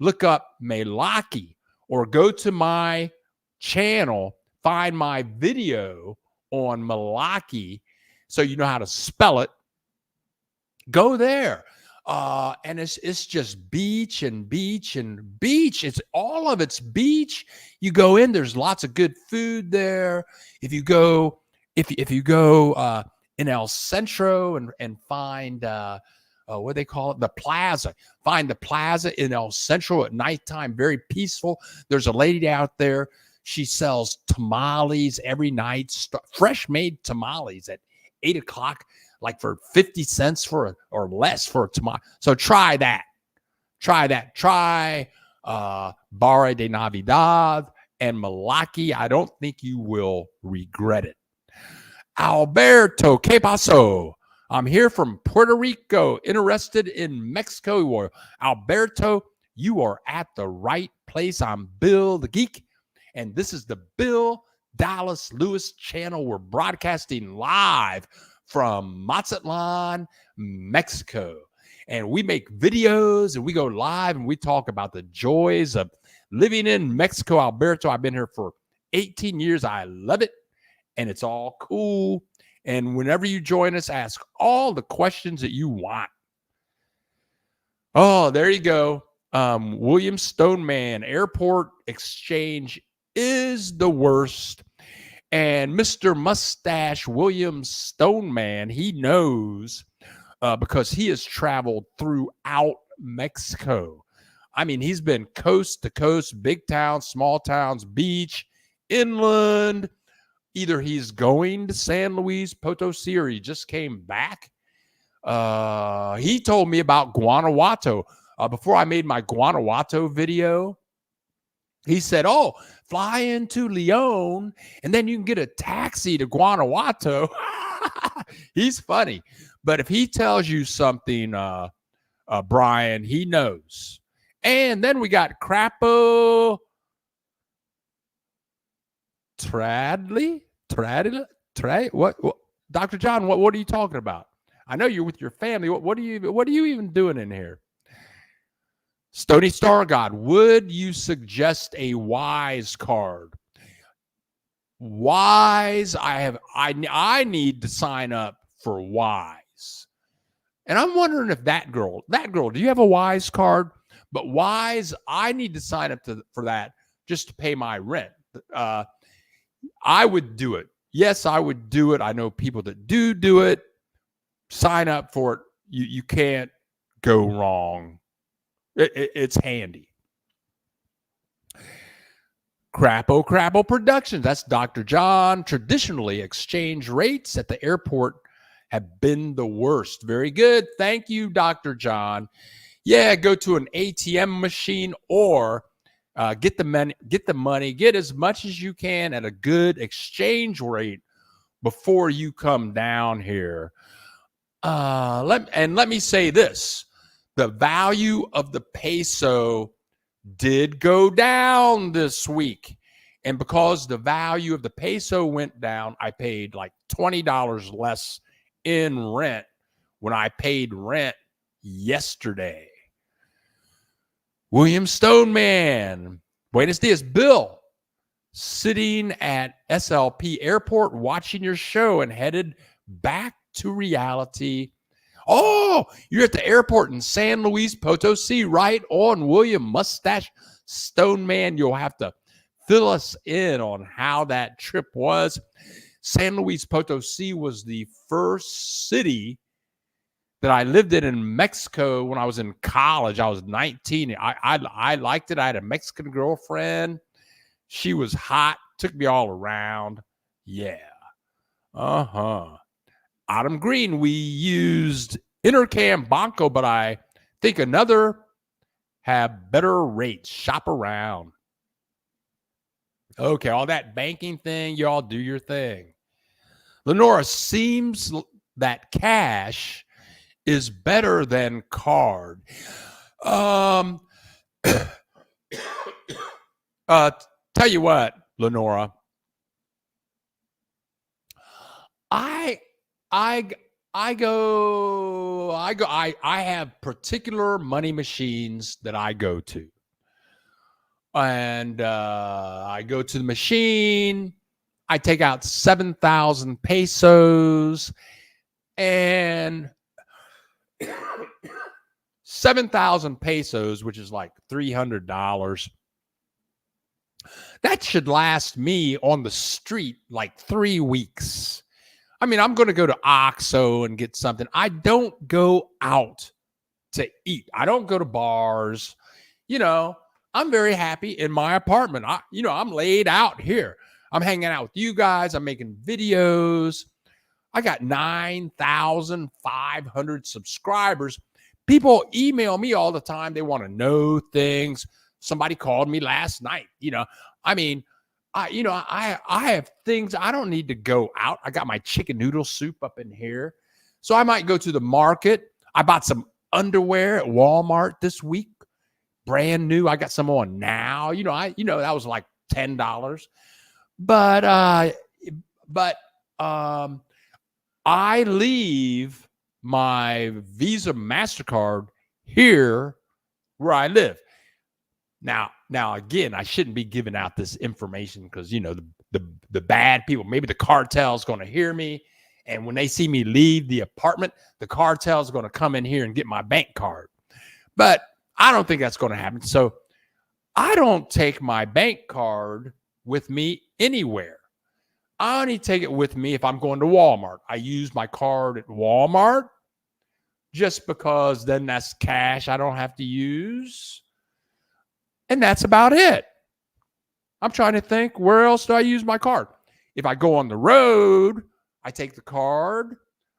look up Malaki, or go to my channel, find my video on Malaki so you know how to spell it. Go there. And it's just beach and beach and beach. It's all of it's beach. You go in, there's lots of good food there. If you go in El Centro and find what do they call it? The plaza. Find the plaza in El Centro at nighttime, very peaceful. There's a lady out there. She sells tamales every night, fresh made tamales at 8 o'clock, like for 50 cents or less for a tamale. So try that. Try Barra de Navidad and Malaki. I don't think you will regret it. Alberto, ¿qué pasó? I'm here from Puerto Rico, interested in Mexico. Alberto, you are at the right place. I'm Bill the Geek, and this is the Bill Dallas Lewis channel. We're broadcasting live from Mazatlan, Mexico. And we make videos and we go live and we talk about the joys of living in Mexico. Alberto, I've been here for 18 years. I love it. And it's all cool. And whenever you join us, ask all the questions that you want. Oh, there you go. William Stoneman, airport exchange is the worst. And Mr. Mustache William Stoneman, he knows because he has traveled throughout Mexico. I mean, he's been coast to coast, big towns, small towns, beach, inland, either he's going to San Luis Potosi or he just came back. He told me about Guanajuato. Before I made my Guanajuato video, he said, "Oh, fly into Leon, and then you can get a taxi to Guanajuato." He's funny, but if he tells you something, Brian, he knows. And then we got Crapo Tradley. What? Dr. John, what are you talking about? I know you're with your family. What are you even doing in here? Stony Star God, would you suggest a Wise card? Wise, I need to sign up for Wise. And I'm wondering if that girl, do you have a Wise card? But Wise, I need to sign up for that just to pay my rent. I would do it. Yes, I would do it. I know people that do it. Sign up for it. You can't go wrong. It's handy. Crappo Productions. That's Dr. John. Traditionally, exchange rates at the airport have been the worst. Very good. Thank you, Dr. John. Yeah, go to an ATM machine or get the money, get as much as you can at a good exchange rate before you come down here. Let me say this. The value of the peso did go down this week. And because the value of the peso went down, I paid like $20 less in rent when I paid rent yesterday. William Stoneman. Buenos dias, Bill. Sitting at SLP Airport watching your show and headed back to reality. Oh, you're at the airport in San Luis Potosi, right on, William Mustache Stoneman. You'll have to fill us in on how that trip was. San Luis Potosi was the first city that I lived in Mexico when I was in college. I was 19. I liked it. I had a Mexican girlfriend. She was hot, took me all around. Yeah. Autumn Green, we used Intercam Banco, but I think another have better rates. Shop around. Okay, all that banking thing, y'all do your thing. Lenora, seems that cash is better than card. Tell you what, Lenora, I have particular money machines that I go to. And I go to the machine, I take out 7,000 pesos, and 7,000 pesos, which is like $300. That should last me on the street like 3 weeks. I mean, I'm going to go to OXXO and get something. I don't go out to eat. I don't go to bars. You know, I'm very happy in my apartment. I'm laid out here. I'm hanging out with you guys. I'm making videos. I got 9,500 subscribers. People email me all the time. They want to know things. Somebody called me last night. I have things. I don't need to go out. I got my chicken noodle soup up in here. So I might go to the market. I bought some underwear at Walmart this week. Brand new. I got some on now. That was like $10. But I leave my Visa MasterCard here where I live. Now, again, I shouldn't be giving out this information because, the bad people, maybe the cartel is going to hear me. And when they see me leave the apartment, the cartel is going to come in here and get my bank card. But I don't think that's going to happen. So I don't take my bank card with me anywhere. I only take it with me if I'm going to Walmart. I use my card at Walmart just because then that's cash I don't have to use. And that's about it. I'm trying to think, where else do I use my card? If I go on the road, I take the card.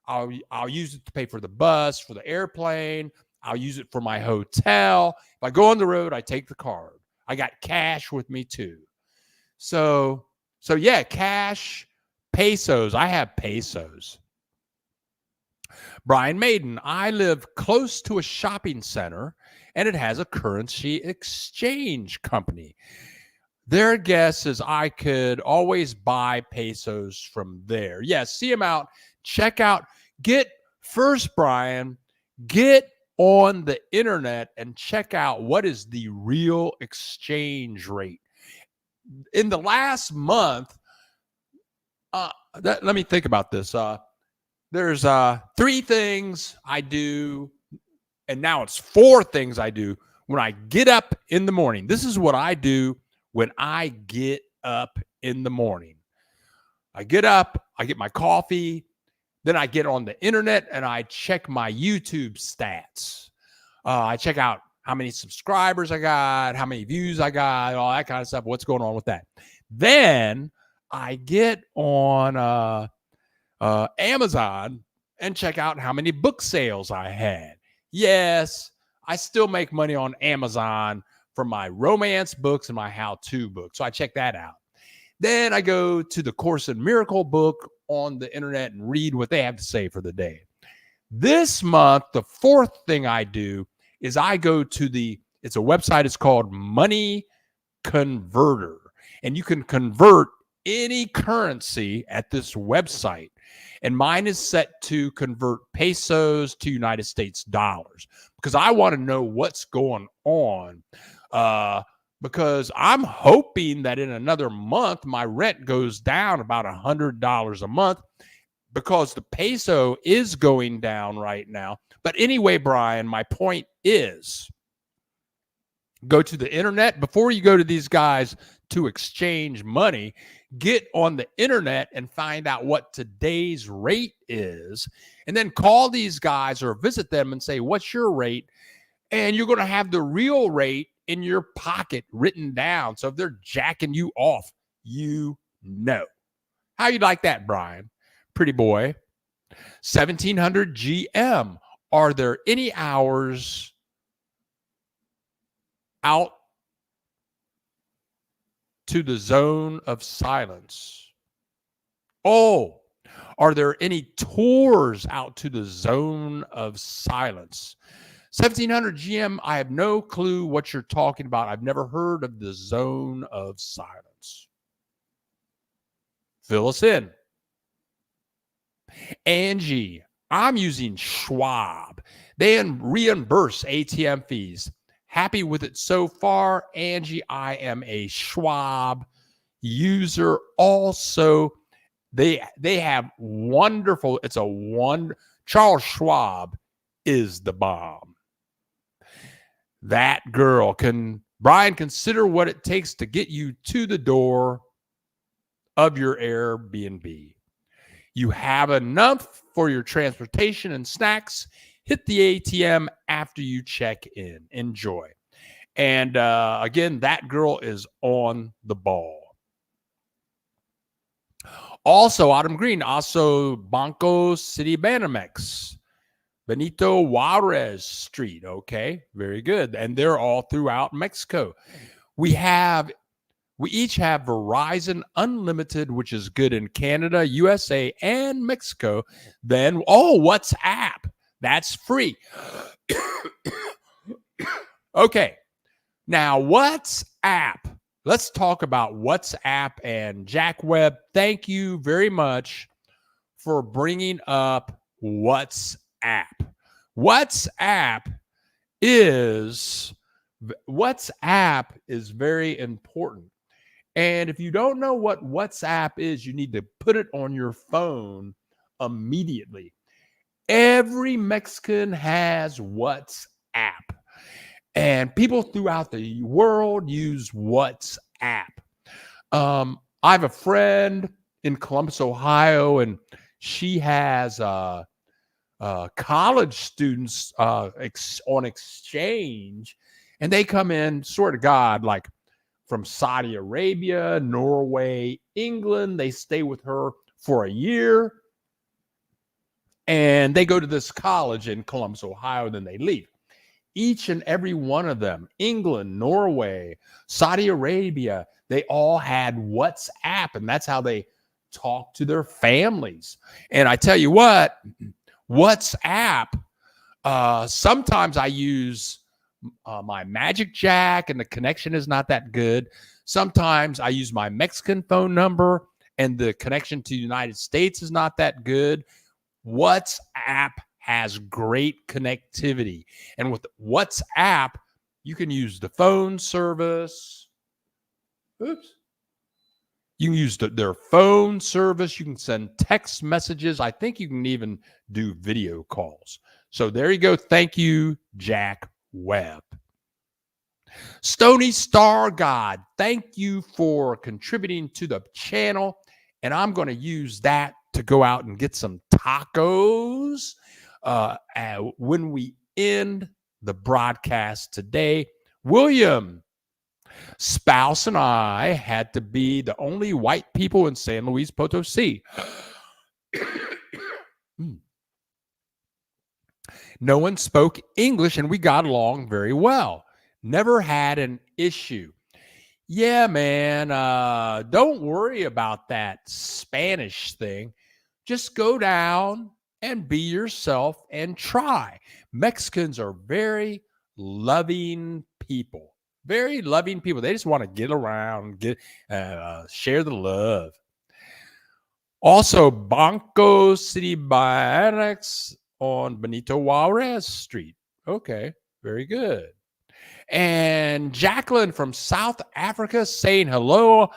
I'll use it to pay for the bus, for the airplane. I'll use it for my hotel. If I go on the road, I take the card. I got cash with me too. So yeah, cash, pesos. I have pesos. Brian Maiden, I live close to a shopping center and it has a currency exchange company. Their guess is I could always buy pesos from there. Yes, see them out. Check out. Brian, get on the internet and check out what is the real exchange rate. In the last month, let me think about this. There's 3 things I do, and now it's 4 things I do when I get up in the morning. This is what I do when I get up in the morning. I get up, I get my coffee, then I get on the internet and I check my YouTube stats. I check out how many subscribers I got, how many views I got, all that kind of stuff, what's going on with that. Then I get on Amazon and check out how many book sales I had. Yes, I still make money on Amazon for my romance books and my how-to books. So I check that out. Then I go to the Course in Miracle book on the internet and read what they have to say for the day. This month, the 4th thing I do is I go to it's a website. It's called Money Converter. And you can convert any currency at this website. And mine is set to convert pesos to United States dollars because I want to know what's going on. Because I'm hoping that in another month, my rent goes down about $100 a month because the peso is going down right now. But anyway, Brian, my point is go to the internet before you go to these guys to exchange money. Get on the internet and find out what today's rate is, and then call these guys or visit them and say, what's your rate? And you're going to have the real rate in your pocket written down. So if they're jacking you off, you know. How you like that, Brian? Pretty boy. 1700 GM. Are there any hours out to the zone of silence? Oh, are there any tours out to the zone of silence? 1700 GM, I have no clue what you're talking about. I've never heard of the zone of silence. Fill us in. Angie, I'm using Schwab. They reimburse ATM fees. Happy with it so far, Angie. I am a Schwab user also. They have wonderful, Charles Schwab is the bomb. That girl Brian, consider what it takes to get you to the door of your Airbnb. You have enough for your transportation and snacks. Hit the ATM after you check in. Enjoy. And again, that girl is on the ball. Also, Autumn Green, also Banco City Banamex, Benito Juarez Street. Okay, very good. And they're all throughout Mexico. We each have Verizon Unlimited, which is good in Canada, USA, and Mexico. Then, WhatsApp. That's free. Okay. Now, WhatsApp. Let's talk about WhatsApp. And Jack Webb, thank you very much for bringing up WhatsApp. WhatsApp is very important. And if you don't know what WhatsApp is, you need to put it on your phone immediately. Every Mexican has WhatsApp. And people throughout the world use WhatsApp. I have a friend in Columbus, Ohio, and she has college students on exchange, and they come in, swear to God, like from Saudi Arabia, Norway, England. They stay with her for a year. And they go to this college in Columbus, Ohio, then they leave. Each and every one of them, England, Norway, Saudi Arabia, they all had WhatsApp, and that's how they talk to their families. And I tell you what, WhatsApp, sometimes I use my Magic Jack and the connection is not that good. Sometimes I use my Mexican phone number and the connection to the United States is not that good. WhatsApp has great connectivity. And with WhatsApp, you can use the phone service. Oops. You can use their phone service. You can send text messages. I think you can even do video calls. So there you go. Thank you, Jack Webb. Stony Star God, thank you for contributing to the channel. And I'm going to use that to go out and get some tacos when we end the broadcast today. William, spouse and I had to be the only white people in San Luis Potosi. No one spoke English and we got along very well. Never had an issue. Yeah, man, don't worry about that Spanish thing. Just go down and be yourself and try. Mexicans are very loving people. Very loving people. They just want to get around, share the love. Also, Banco City Barracks on Benito Juarez Street. Okay, very good. And Jacqueline from South Africa saying hello.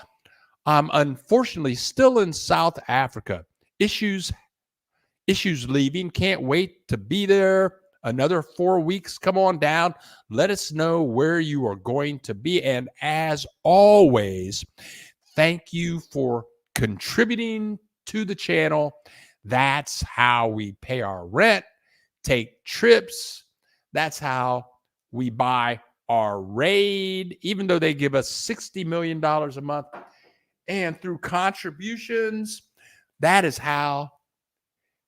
I'm unfortunately still in South Africa. Issues leaving. Can't wait to be there. Another 4 weeks. Come on down. Let us know where you are going to be. And as always, thank you for contributing to the channel. That's how we pay our rent, take trips. That's how we buy our raid, even though they give us $60 million a month. And through contributions, that is how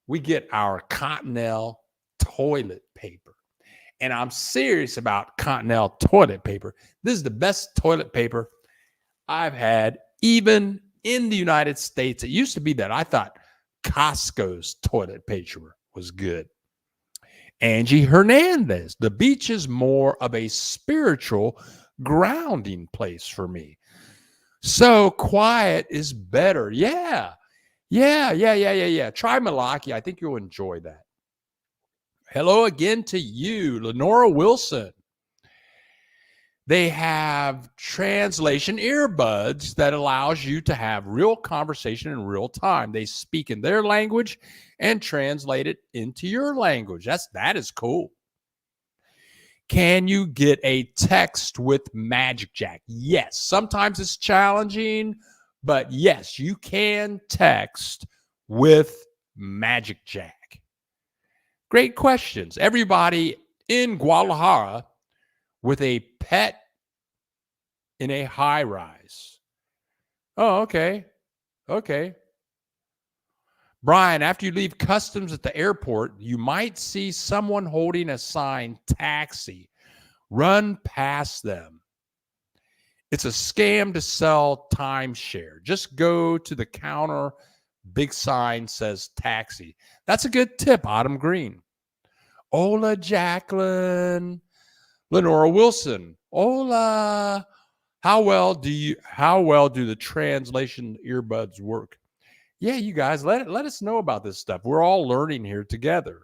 we get our Cottonelle toilet paper. And I'm serious about Cottonelle toilet paper. This is the best toilet paper I've had, even in the United States. It used to be that I thought Costco's toilet paper was good. Angie Hernandez, the beach is more of a spiritual grounding place for me. So quiet is better. Yeah. Try Malaki. I think you'll enjoy that. Hello again to you, Lenora Wilson. They have translation earbuds that allows you to have real conversation in real time. They speak in their language and translate it into your language. That is cool. Can you get a text with Magic Jack? Yes. Sometimes it's challenging, but yes, you can text with Magic Jack. Great questions. Everybody in Guadalajara with a pet in a high rise. Oh, okay. Brian, after you leave customs at the airport, you might see someone holding a sign, taxi. Run past them. It's a scam to sell timeshare. Just go to the counter. Big sign says taxi. That's a good tip, Autumn Green. Hola, Jacqueline. Lenora Wilson. Hola. How well do the translation earbuds work? Yeah, you guys, let us know about this stuff. We're all learning here together.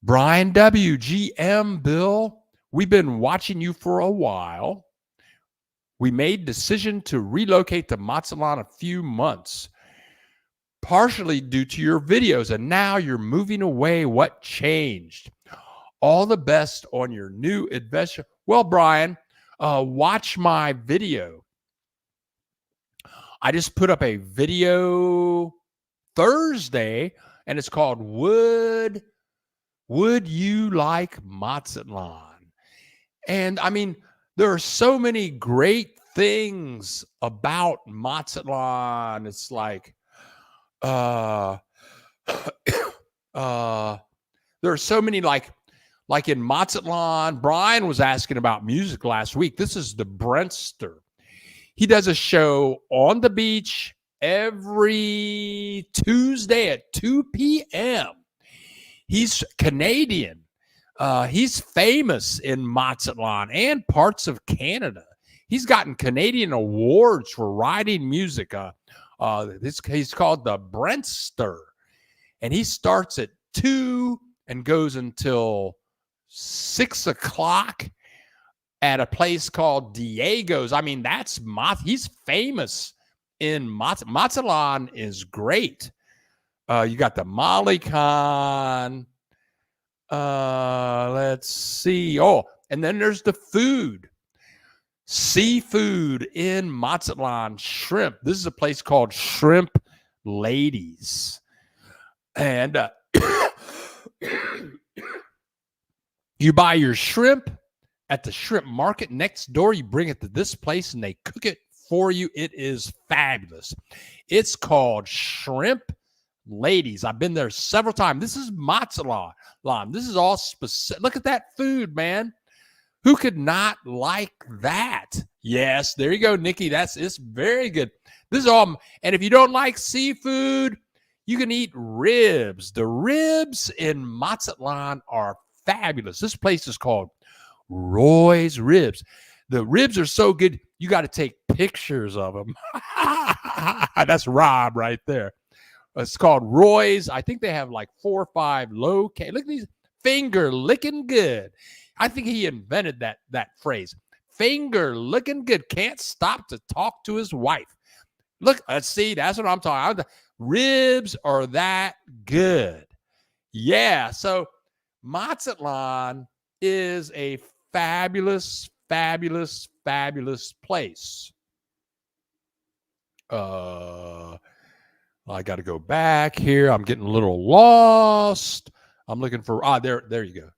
Brian W. GM Bill, we've been watching you for a while. We made decision to relocate to Mazatlan a few months, partially due to your videos, and now you're moving away. What changed? All the best on your new adventure. Well, Brian, watch my video. I just put up a video Thursday, and it's called Would You Like Mazatlan? And I mean, There are so many great things about Mazatlan. It's like, uh, uh, there are so many like in Mazatlan. Brian was asking about music last week. This is the Brentster. He does a show on the beach every Tuesday at 2 p.m. He's Canadian. He's famous in Mazatlan and parts of Canada. He's gotten Canadian awards for writing music. He's called the Brentster, and he starts at 2 and goes until 6 o'clock at a place called Diego's. I mean, he's famous in Mazatlan is great. You got the Molly Con. Let's see. Oh, and then there's the food. Seafood in Mazatlan, shrimp. This is a place called Shrimp Ladies. And you buy your shrimp at the shrimp market next door. You bring it to this place and they cook it for you. It is fabulous. It's called Shrimp Ladies. I've been there several times. This is Mazatlan. This is all specific. Look at that food, man. Who could not like that? Yes, there you go, Nikki. It's very good. This is all. And if you don't like seafood, you can eat ribs. The ribs in Mazatlan are fabulous. This place is called Roy's Ribs. The ribs are so good, you got to take pictures of them. That's Rob right there. It's called Roy's. I think they have like 4 or 5 look at these finger licking good. I think he invented that phrase. Finger licking good. Can't stop to talk to his wife. Look, let's see. That's what I'm talking about. Ribs are that good. Yeah. So Mazatlan is a fabulous, fabulous, fabulous place. I got to go back here. I'm getting a little lost. I'm looking for there you go.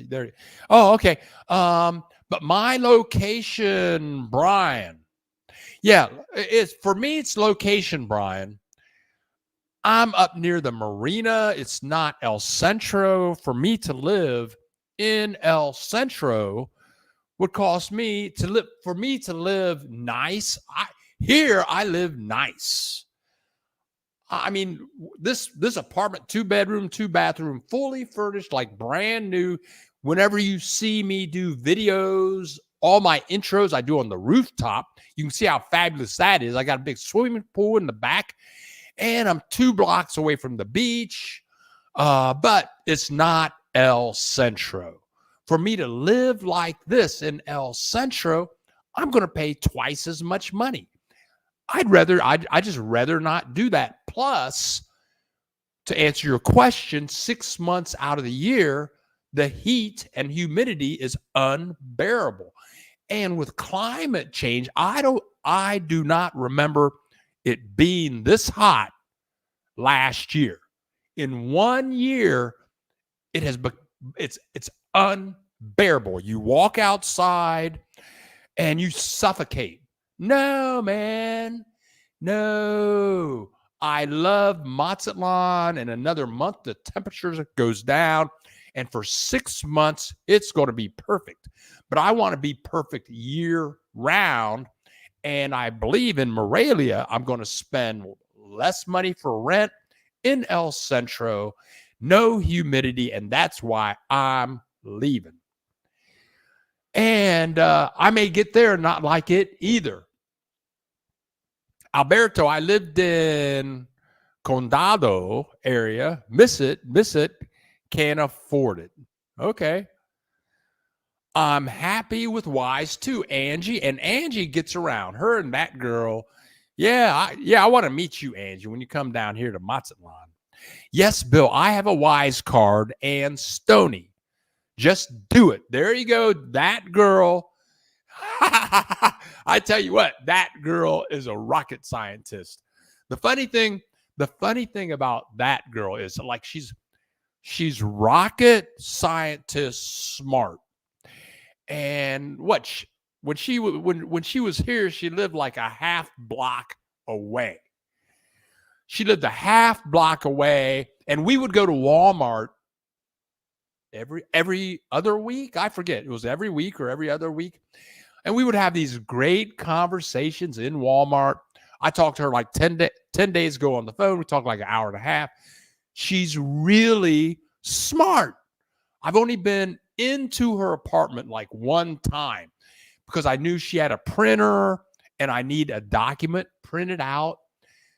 There. Oh, okay. But my location, Brian. Yeah, for me, it's location, Brian. I'm up near the marina. It's not El Centro. For me to live in El Centro would cost me to live. For me to live nice, I live nice. I mean, this apartment, 2-bedroom, 2-bathroom, fully furnished, like brand new. Whenever you see me do videos, all my intros I do on the rooftop, you can see how fabulous that is. I got a big swimming pool in the back, and I'm 2 blocks away from the beach. But it's not El Centro. For me to live like this in El Centro, I'm going to pay twice as much money. I'd just rather not do that. Plus, to answer your question, 6 months out of the year, the heat and humidity is unbearable. And with climate change, I do not remember it being this hot last year. In 1 year, it's unbearable. You walk outside and you suffocate. No, man. No. I love Mazatlan. In another month, the temperature goes down. And for 6 months, it's going to be perfect. But I want to be perfect year round. And I believe in Morelia, I'm going to spend less money for rent in El Centro. No humidity. And that's why I'm leaving. And I may get there and not like it either. Alberto, I lived in Condado area. Miss it. Can't afford it. Okay. I'm happy with Wise too, Angie. And Angie gets around. Her and that girl. Yeah, I want to meet you, Angie, when you come down here to Mazatlan. Yes, Bill, I have a Wise card and Stony. Just do it. There you go. That girl. I tell you what, that girl is a rocket scientist. The funny thing about that girl is like she's rocket scientist smart. And when she was here, she lived like a half block away. She lived a half block away, and we would go to Walmart every other week. I forget. It was every week or every other week. And we would have these great conversations in Walmart. I talked to her like 10 days ago on the phone. We talked like an hour and a half. She's really smart. I've only been into her apartment like one time because I knew she had a printer and I need a document printed out.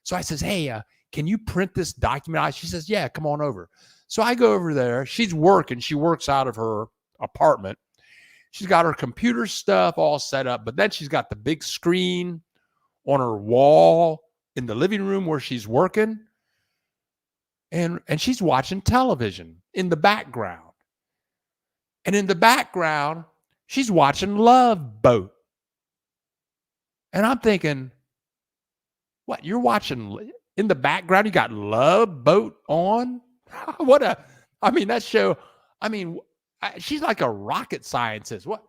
So I says, hey, can you print this document out? She says, yeah, come on over. So I go over there. She's working. She works out of her apartment. She's got her computer stuff all set up, but then she's got the big screen on her wall in the living room where she's working. And she's watching television in the background. And in the background, she's watching Love Boat. And I'm thinking, what, you're watching in the background? You got Love Boat on? That show, she's like a rocket scientist. What?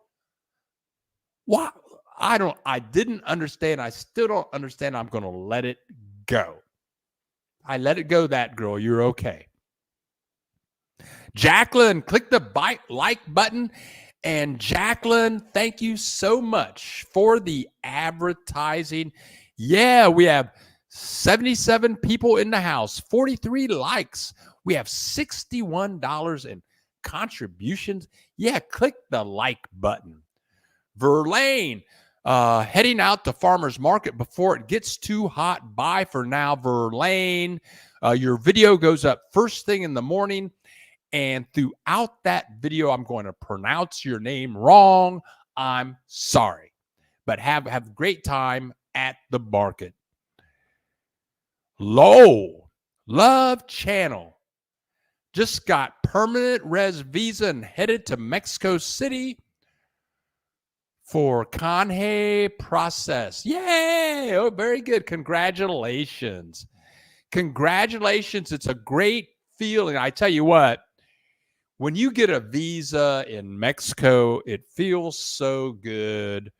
I didn't understand. I still don't understand. I'm going to let it go. I let it go, that girl. You're okay. Jacqueline, click the like button. And Jacqueline, thank you so much for the advertising. Yeah, we have 77 people in the house, 43 likes. We have $61 in contributions. Yeah, click the like button. Verlaine, heading out to farmer's market before it gets too hot. Bye for now, Verlaine. Your video goes up first thing in the morning. And throughout that video, I'm going to pronounce your name wrong. I'm sorry. But have a great time at the market. Love Channel. Just got permanent res visa and headed to Mexico City for Canje process. Yay! Oh, very good. Congratulations. It's a great feeling. I tell you what, when you get a visa in Mexico, it feels so good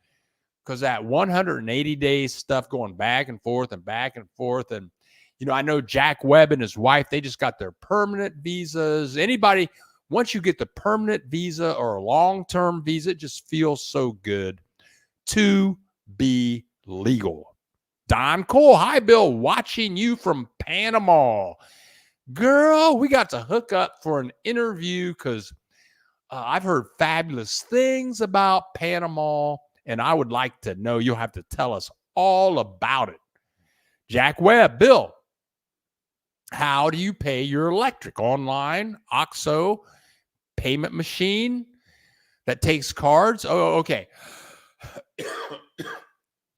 because that 180 days stuff going back and forth. And, I know Jack Webb and his wife, they just got their permanent visas. Anybody, once you get the permanent visa or a long-term visa, it just feels so good to be legal. Don Cole, hi, Bill, watching you from Panama. Girl, we got to hook up for an interview because I've heard fabulous things about Panama, and I would like to know. You'll have to tell us all about it. Jack Webb, Bill, how do you pay your electric? Online, OXXO, payment machine that takes cards? Oh, okay.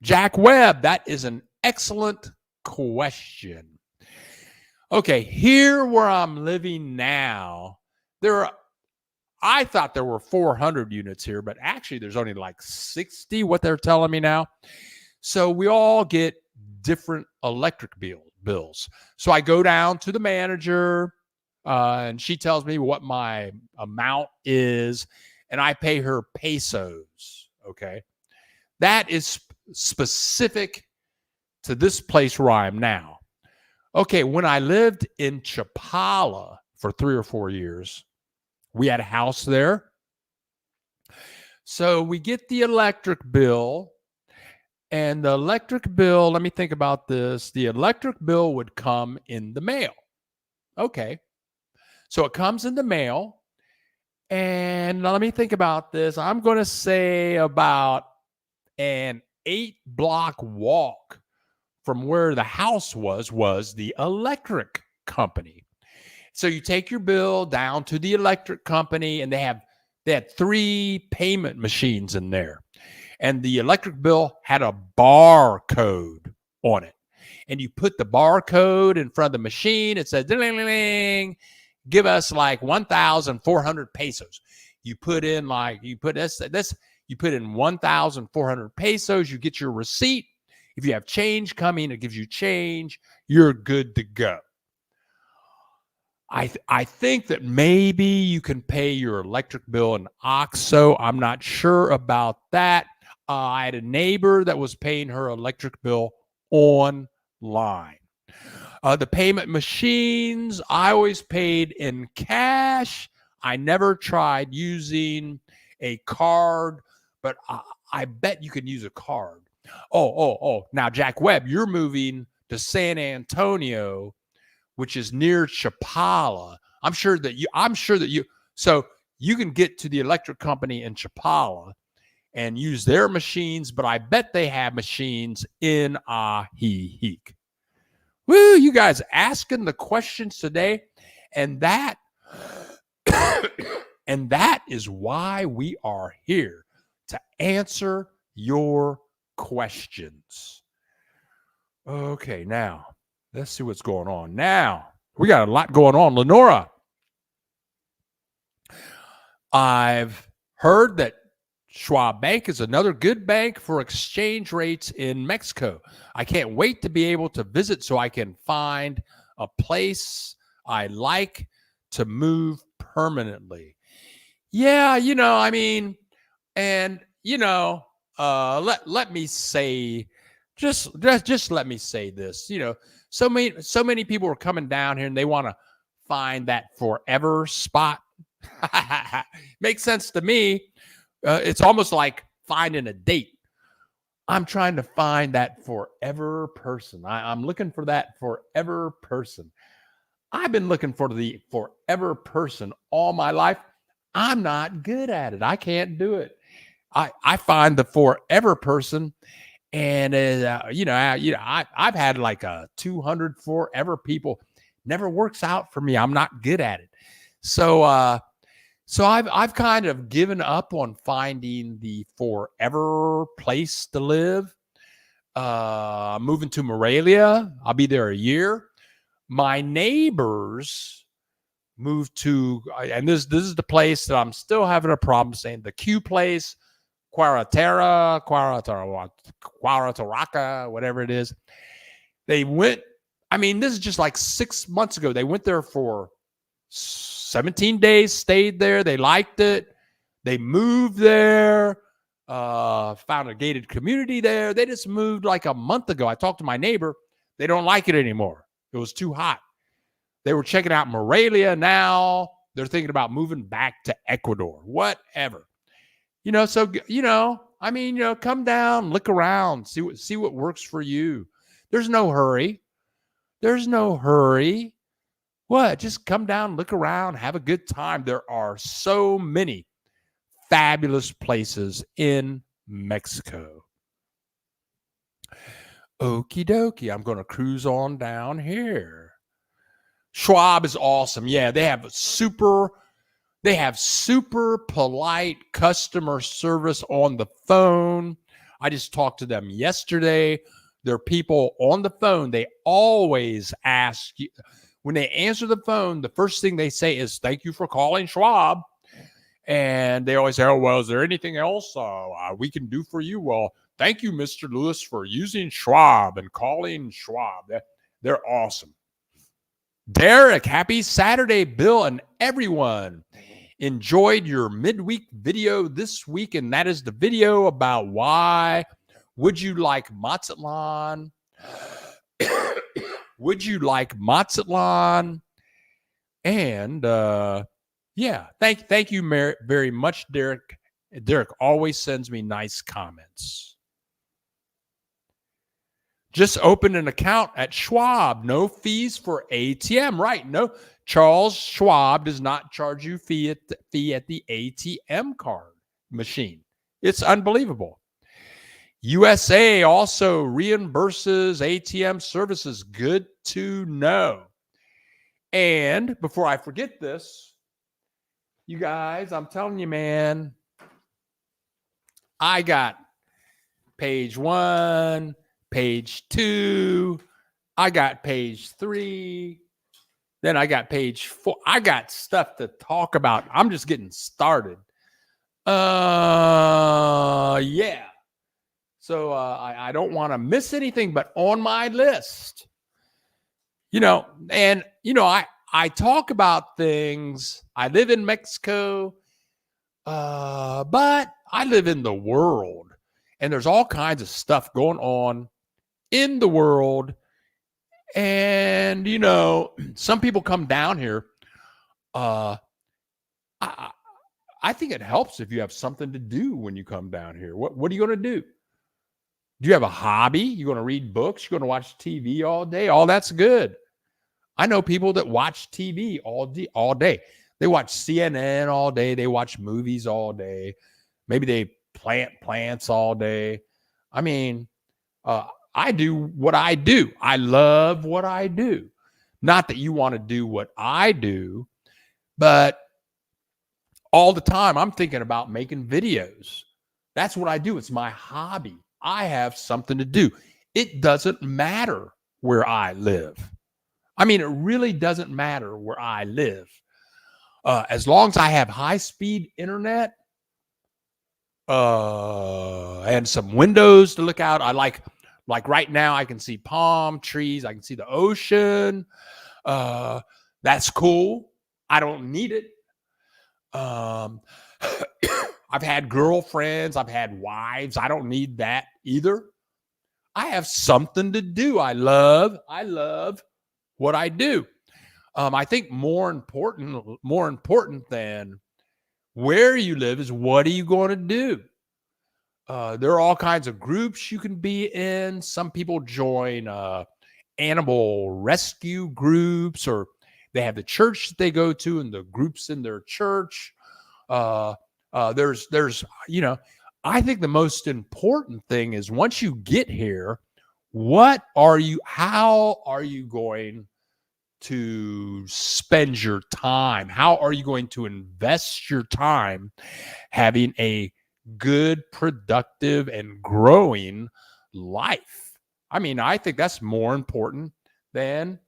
Jack Webb, that is an excellent question. Okay, here where I'm living now, I thought there were 400 units here, but actually there's only like 60, what they're telling me now. So we all get different electric bills. So I go down to the manager, and she tells me what my amount is, and I pay her pesos, okay? That is specific to this place where I am now. Okay, when I lived in Chapala for 3 or 4 years, we had a house there. So we get the electric bill, and the electric bill, let me think about this. The electric bill would come in the mail. Okay, so it comes in the mail, and let me think about this. I'm going to say about an 8-block walk from where the house was the electric company. So you take your bill down to the electric company, and they had 3 payment machines in there. And the electric bill had a barcode on it. And you put the barcode in front of the machine. It said, ding, give us like 1,400 pesos. You put in 1,400 pesos. You get your receipt. If you have change coming, it gives you change. You're good to go. I think that maybe you can pay your electric bill in OXXO. I'm not sure about that. I had a neighbor that was paying her electric bill online. The payment machines, I always paid in cash. I never tried using a card, but I bet you can use a card. Oh. Now, Jack Webb, you're moving to San Antonio, which is near Chapala. I'm sure that you, so you can get to the electric company in Chapala and use their machines, but I bet they have machines in Ahiheek. Woo, you guys asking the questions today. And that and that is why we are here, to answer your questions. Okay, now let's see what's going on. Now, we got a lot going on. Lenora, I've heard that Schwab Bank is another good bank for exchange rates in Mexico. I can't wait to be able to visit so I can find a place I like to move permanently. Yeah, I mean, and let me say, just let me say this. So many people are coming down here and they want to find that forever spot. Makes sense to me. It's almost like finding a date. I'm trying to find that forever person. I'm looking for that forever person. I've been looking for the forever person all my life. I'm not good at it. I can't do it. I find the forever person, and I've had like 200 forever people. Never works out for me. I'm not good at it. So I've kind of given up on finding the forever place to live. Moving to Morelia. I'll be there a year. My neighbors moved to, and this is the place that I'm still having a problem saying, the Q place, Quarataraca, whatever it is. They went, this is just like 6 months ago. They went there for 17 days, stayed there. They liked it. They moved there, found a gated community there. They just moved like a month ago. I talked to my neighbor. They don't like it anymore. It was too hot. They were checking out Morelia. Now they're thinking about moving back to Ecuador, whatever. Come down, look around, see what works for you. There's no hurry. What? Just come down, look around, have a good time. There are so many fabulous places in Mexico. Okie dokie. I'm going to cruise on down here. Schwab is awesome. Yeah, they have super polite customer service on the phone. I just talked to them yesterday. There are people on the phone. They always ask you, when they answer the phone, the first thing they say is, "Thank you for calling Schwab." And they always say, "Oh, well, is there anything else we can do for you?" Well, thank you, Mr. Lewis, for using Schwab and calling Schwab. They're awesome. Derek, happy Saturday, Bill, and everyone. Enjoyed your midweek video this week, and that is the video about why would you like Mazatlan? Would you like Mazatlan? And thank you very much, Derek. Derek always sends me nice comments. Just open an account at Schwab. No fees for ATM. Right. No, Charles Schwab does not charge you fee at the ATM card machine. It's unbelievable. USA also reimburses ATM services. Good to know. And before I forget this, you guys, I'm telling you, man, I got page 1, page 2, I got page 3, then I got page 4. I got stuff to talk about. I'm just getting started. Yeah. So I don't want to miss anything, but on my list, I talk about things. I live in Mexico, but I live in the world. and there's all kinds of stuff going on in the world. And, some people come down here. I, I think it helps if you have something to do when you come down here. What are you going to do? Do you have a hobby? You're going to read books? You're going to watch TV all day? All that's good. I know people that watch TV all day. They watch CNN all day. They watch movies all day. Maybe they plant plants all day. I mean, I do what I do. I love what I do. Not that you want to do what I do, but all the time I'm thinking about making videos. That's what I do. It's my hobby. I have something to do. It doesn't matter where I live. I mean, it really doesn't matter where I live. As long as I have high-speed internet and some windows to look out, I like right now I can see palm trees. I can see the ocean. That's cool. I don't need it. I've had girlfriends. I've had wives. I don't need that either. I have something to do. I love what I do. I think more important than where you live is what are you going to do? There are all kinds of groups you can be in. Some people join animal rescue groups, or they have the church that they go to and the groups in their church. There's I think the most important thing is once you get here, how are you going to spend your time? How are you going to invest your time having a good, productive, and growing life? I mean, I think that's more important than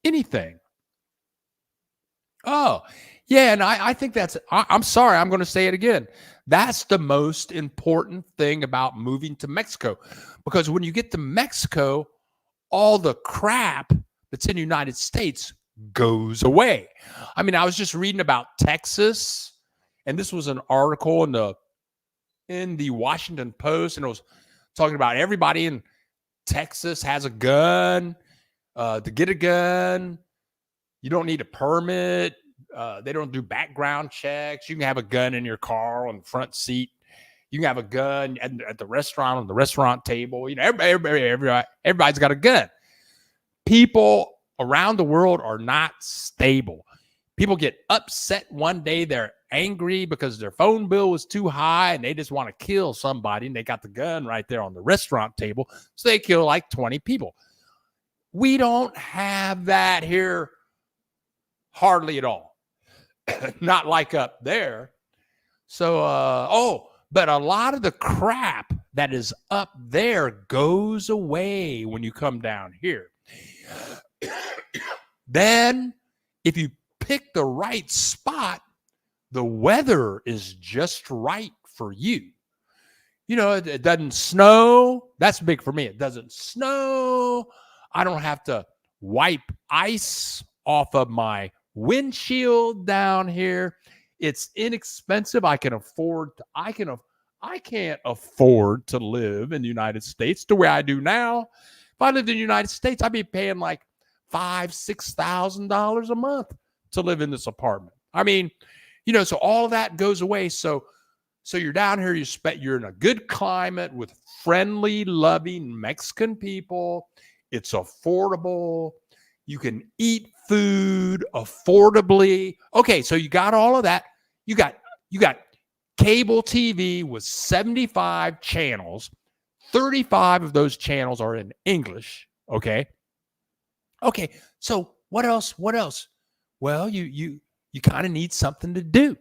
anything. Oh, yeah. And I think I'm sorry, I'm going to say it again. That's the most important thing about moving to Mexico. Because when you get to Mexico, all the crap that's in the United States goes away. I mean, I was just reading about Texas, and this was an article in the Washington Post, and it was talking about everybody in Texas has a gun. To get a gun, you don't need a permit. They don't do background checks. You can have a gun in your car on the front seat. You can have a gun at the restaurant on the restaurant table. Everybody's got a gun. People around the world are not stable. People get upset one day. They're angry because their phone bill was too high and they just want to kill somebody, and they got the gun right there on the restaurant table. So they kill like 20 people. We don't have that here hardly at all. Not like up there. So, but a lot of the crap that is up there goes away when you come down here. Then, if you pick the right spot, the weather is just right for you. It doesn't snow. That's big for me. It doesn't snow. I don't have to wipe ice off of my windshield down here. It's inexpensive. I can't afford to live in the United States the way I do now. If I lived in the United States, I'd be paying like $5,000-$6,000 a month to live in this apartment. I mean, so all of that goes away. So you're down here, you're in a good climate with friendly, loving Mexican people. It's affordable. You can eat food affordably. Okay, so you got all of that. You got cable TV with 75 channels. 35 of those channels are in English. Okay, so what else? Well, you kind of need something to do.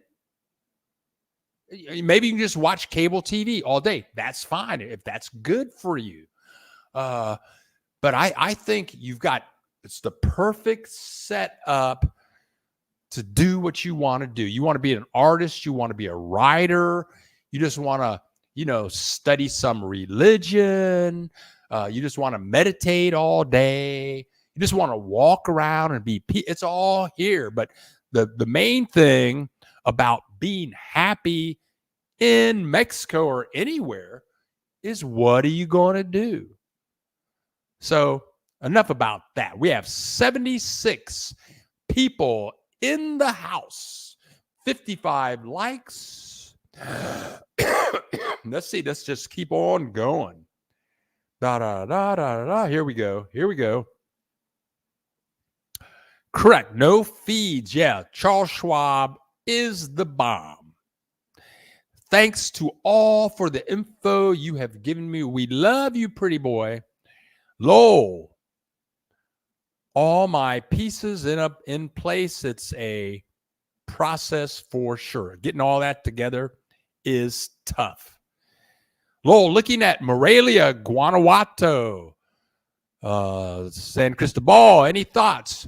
Maybe you can just watch cable TV all day. That's fine if that's good for you. But I think it's the perfect setup to do what you want to do. You want to be an artist. You want to be a writer. You just want to, study some religion. You just want to meditate all day. You just want to walk around and it's all here. But the main thing about being happy in Mexico or anywhere is what are you going to do? So enough about that. We have 76 people in the house, 55 likes. Let's see. Let's just keep on going. Da da da da da. Here we go. Here we go. Correct. No feeds. Yeah. Charles Schwab is the bomb. Thanks to all for the info you have given me. We love you, pretty boy. Lowell. All my pieces in place. It's a process for sure. Getting all that together is tough. Lowell, looking at Morelia, Guanajuato, San Cristobal. Any thoughts?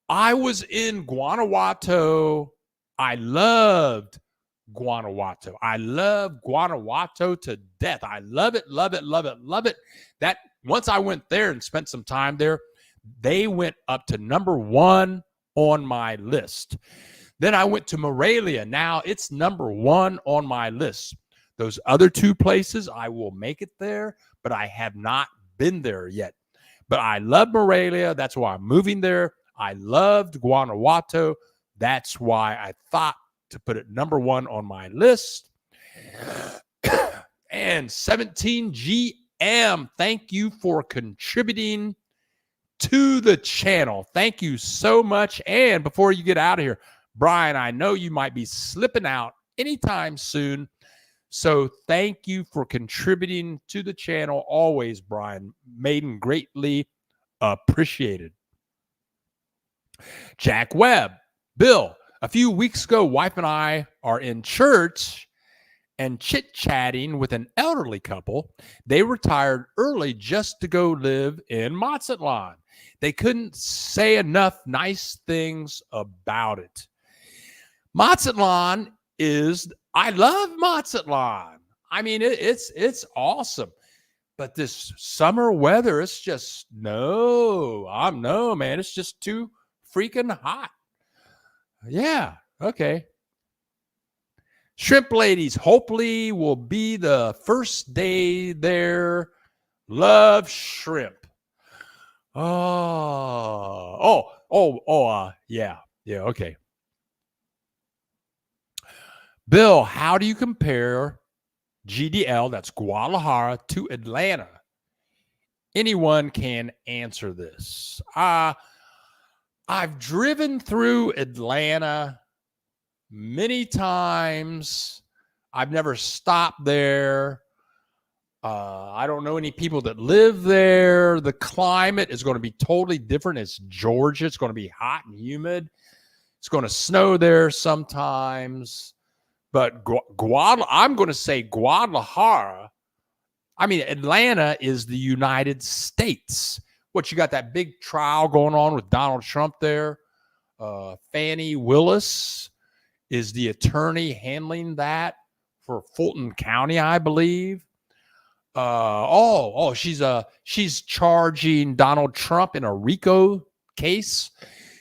I was in Guanajuato. I loved Guanajuato. I love Guanajuato to death. I love it, love it, love it, love it. That once I went there and spent some time there, they went up to number 1 on my list. Then I went to Morelia. Now it's number 1 on my list. Those other 2 places, I will make it there, but I have not been there yet. But I love Morelia. That's why I'm moving there. I loved Guanajuato. That's why I thought to put it number 1 on my list. And 17GM, thank you for contributing to the channel. Thank you so much. And before you get out of here, Brian, I know you might be slipping out anytime soon. So thank you for contributing to the channel always, Brian. Maiden, greatly appreciated. Jack Webb. Bill, a few weeks ago, wife and I are in church and chit-chatting with an elderly couple. They retired early just to go live in Mazatlan. They couldn't say enough nice things about it. Mazatlan is, I love Mazatlan. I mean, it's awesome. But this summer weather, it's just, no, man. It's just too freaking hot. Yeah, okay. Shrimp Ladies, hopefully will be the first day there. Love shrimp. Yeah, okay. Bill, how do you compare GDL, that's Guadalajara, to Atlanta? Anyone can answer this. I've driven through Atlanta many times. I've never stopped there. I don't know any people that live there. The climate is going to be totally different. It's Georgia. It's going to be hot and humid. It's going to snow there sometimes. But I'm going to say Guadalajara. I mean, Atlanta is the United States. What, you got that big trial going on with Donald Trump there? Fannie Willis is the attorney handling that for Fulton County, I believe. She's charging Donald Trump in a RICO case.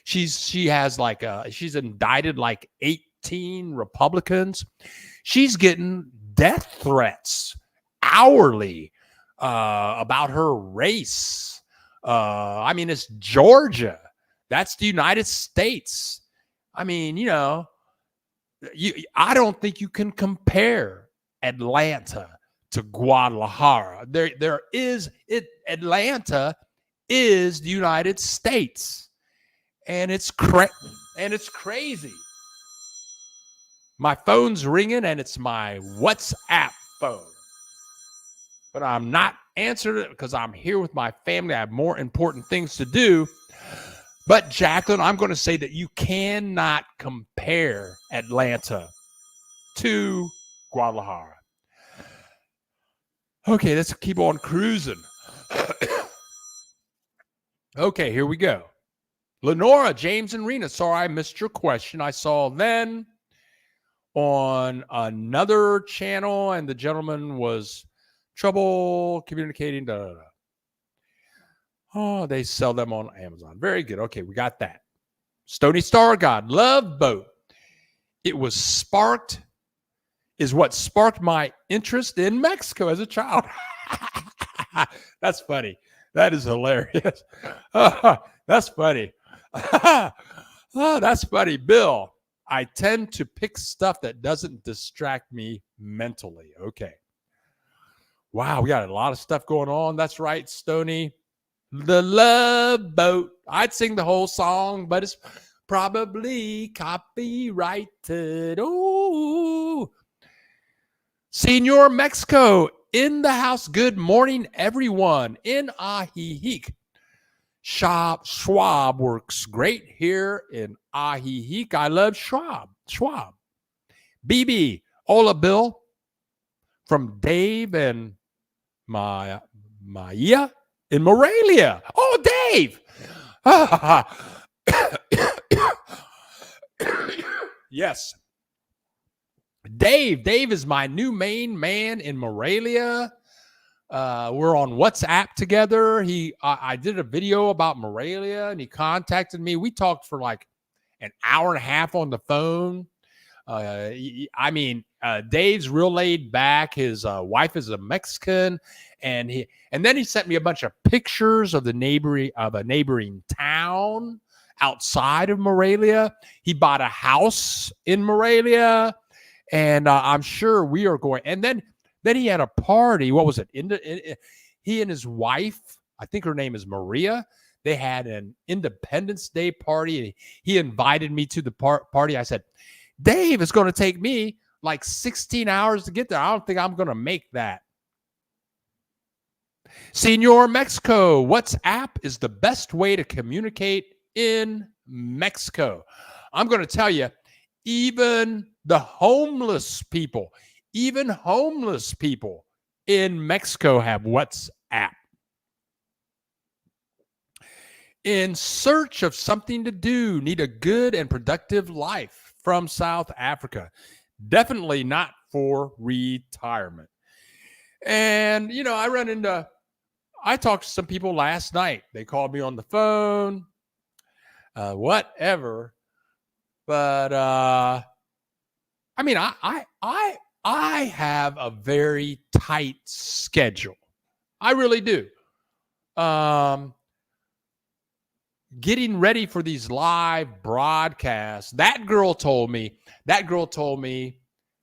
She's indicted like 18 Republicans. She's getting death threats hourly about her race. I mean, it's Georgia. That's the United States. I mean, I don't think you can compare Atlanta to Guadalajara. Atlanta is the United States, and it's crazy. My phone's ringing, and it's my WhatsApp phone, but I'm not answering it because I'm here with my family. I have more important things to do. But Jacqueline, I'm going to say that you cannot compare Atlanta to Guadalajara. Okay, let's keep on cruising. Okay, here we go. Lenora, James, and Rena. Sorry I missed your question. I saw then on another channel, and the gentleman was trouble communicating. Oh, they sell them on Amazon. Very good. Okay, we got that. Stony Star God, Love Boat. It was sparked is what sparked my interest in Mexico as a child. That's funny. That is hilarious. That's funny. Oh, that's funny. Bill, I tend to pick stuff that doesn't distract me mentally. Okay. Wow, we got a lot of stuff going on. That's right, Stony. The Love Boat. I'd sing the whole song, but it's probably copyrighted. Oh, Senor Mexico in the house. Good morning, everyone in Ajijic. Schwab works great here in Ajijic. I love Schwab. BB, hola, Bill. From Dave and Maya in Morelia. Oh, Dave. Yes. Dave is my new main man in Morelia. We're on WhatsApp together. I did a video about Morelia and he contacted me. We talked for like an hour and a half on the phone. Dave's real laid back. His wife is a Mexican, and then he sent me a bunch of pictures of a neighboring town outside of Morelia. He bought a house in Morelia, and I'm sure we are going. And then he had a party. What was it? He and his wife, I think her name is Maria. They had an Independence Day party, and he invited me to the party. I said, Dave, it's going to take me like 16 hours to get there. I don't think I'm going to make that. Senor Mexico, WhatsApp is the best way to communicate in Mexico. I'm going to tell you, even homeless people in Mexico have WhatsApp. In search of something to do, need a good and productive life. From South Africa. Definitely not for retirement. And, I talked to some people last night. They called me on the phone, whatever. But, I have a very tight schedule. I really do. Getting ready for these live broadcasts. That girl told me,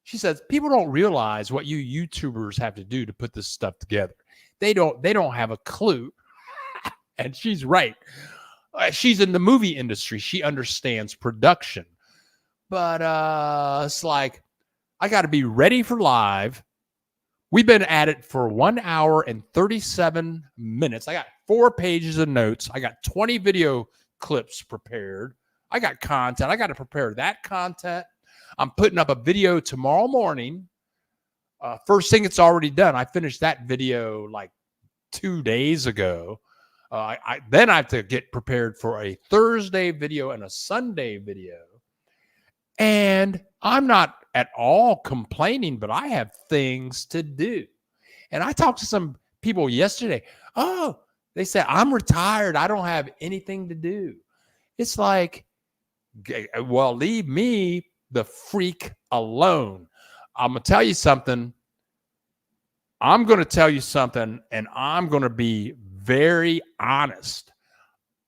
she says, people don't realize what you YouTubers have to do to put this stuff together. They don't have a clue. And she's right. She's in the movie industry. She understands production. But it's like, I got to be ready for live. We've been at it for 1 hour and 37 minutes. I got 4 pages of notes. I got 20 video clips prepared. I got content. I got to prepare that content. I'm putting up a video tomorrow morning. First thing, it's already done. I finished that video like 2 days ago. Then I have to get prepared for a Thursday video and a Sunday video. And I'm not at all complaining, but I have things to do. And I talked to some people yesterday. Oh, they said, I'm retired. I don't have anything to do. It's like, well, leave me the freak alone. I'm going to tell you something. I'm going to tell you something, and I'm going to be very honest.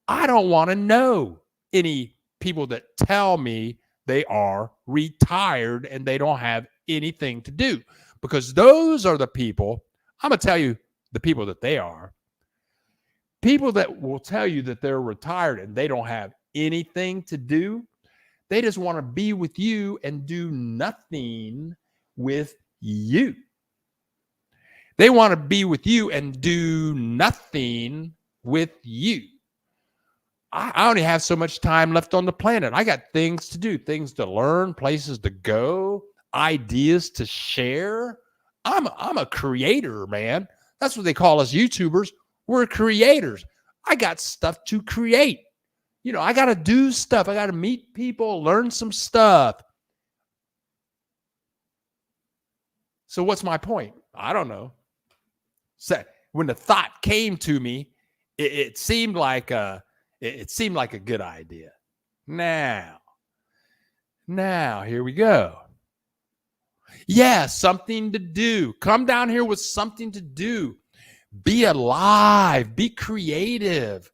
I don't want to know any people that tell me they are retired and they don't have anything to do, because those are the people, I'm going to tell you the people that they are. People that will tell you that they're retired and they don't have anything to do. They just want to be with you and do nothing with you. They want to be with you and do nothing with you. I only have so much time left on the planet. I got things to do, things to learn, places to go, ideas to share. I'm a creator, man. That's what they call us YouTubers. We're creators. I got stuff to create. I got to do stuff. I got to meet people, learn some stuff. So what's my point? I don't know. So when the thought came to me, it seemed like a good idea. Now, here we go. Yeah, something to do. Come down here with something to do. Be alive. Be creative.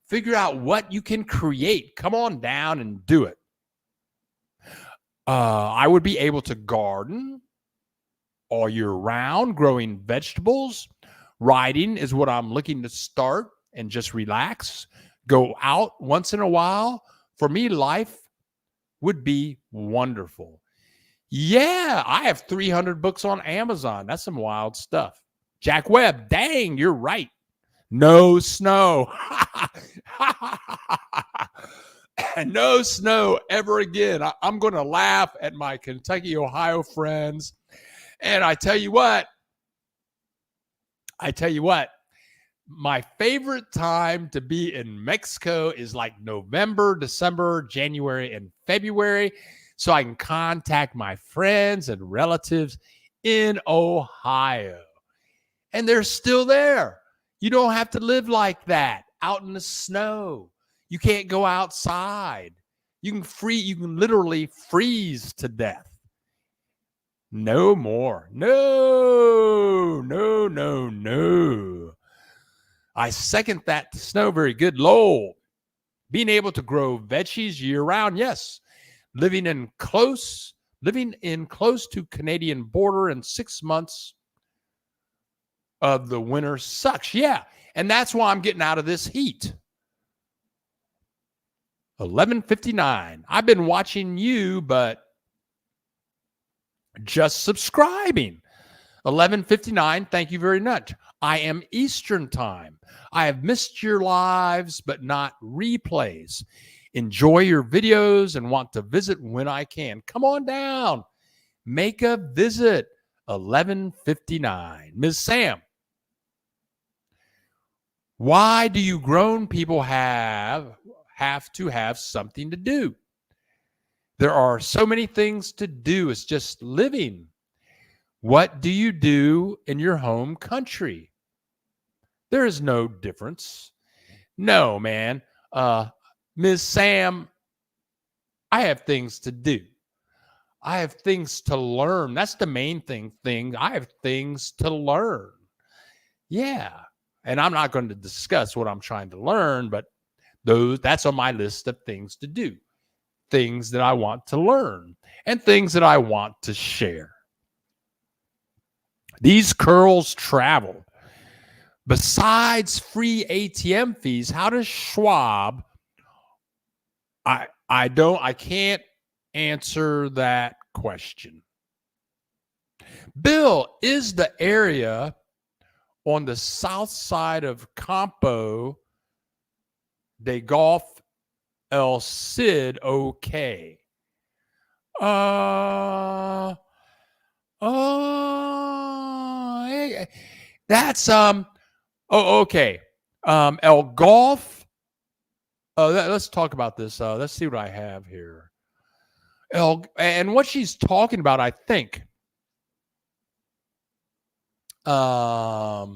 Figure out what you can create. Come on down and do it. I would be able to garden all year round, growing vegetables. Riding is what I'm looking to start and just relax. Go out once in a while. For me, life would be wonderful. Yeah, I have 300 books on Amazon. That's some wild stuff. Jack Webb, dang, you're right. No snow. No snow ever again. I'm going to laugh at my Kentucky, Ohio friends. And I tell you what, my favorite time to be in Mexico is like November, December, January, and February. So I can contact my friends and relatives in Ohio. And they're still there. You don't have to live like that out in the snow. You can't go outside. You can literally freeze to death. No more. No. I second that. Snow, very good. Lowell, being able to grow veggies year round, yes. Living in close to Canadian border in 6 months of the winter sucks. Yeah, and that's why I'm getting out of this heat. 11:59. I've been watching you, but just subscribing. 11:59. Thank you very much. I am Eastern time. I have missed your lives, but not replays. Enjoy your videos and want to visit when I can. Come on down. Make a visit. 11:59. Ms. Sam, why do you grown people have to have something to do? There are so many things to do. It's just living. What do you do in your home country? There is no difference. No, man. Ms. Sam, I have things to do. I have things to learn. That's the main thing. I have things to learn. Yeah. And I'm not going to discuss what I'm trying to learn, but that's on my list of things to do. Things that I want to learn and things that I want to share. These curls travel. Besides free ATM fees, how does Schwab? I can't answer that question. Bill, is the area on the south side of Campo de Golf El Cid okay? That's okay. El Golf. Let's talk about this. Let's see what I have here. And what she's talking about, I think. Let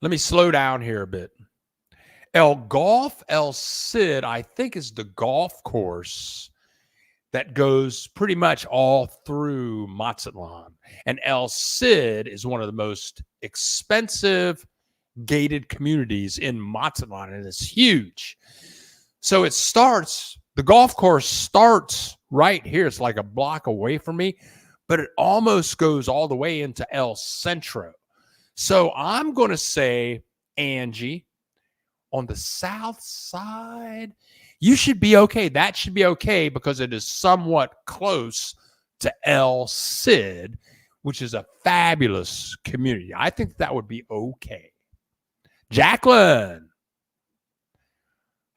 me slow down here a bit. El Golf El Cid, I think, is the golf course that goes pretty much all through Mazatlan. And El Cid is one of the most expensive gated communities in Mazatlan, and it's huge. So the golf course starts right here. It's like a block away from me, but it almost goes all the way into El Centro. So I'm going to say, Angie, on the south side, you should be okay. That should be okay because it is somewhat close to El Cid, which is a fabulous community. I think that would be okay. Jacqueline.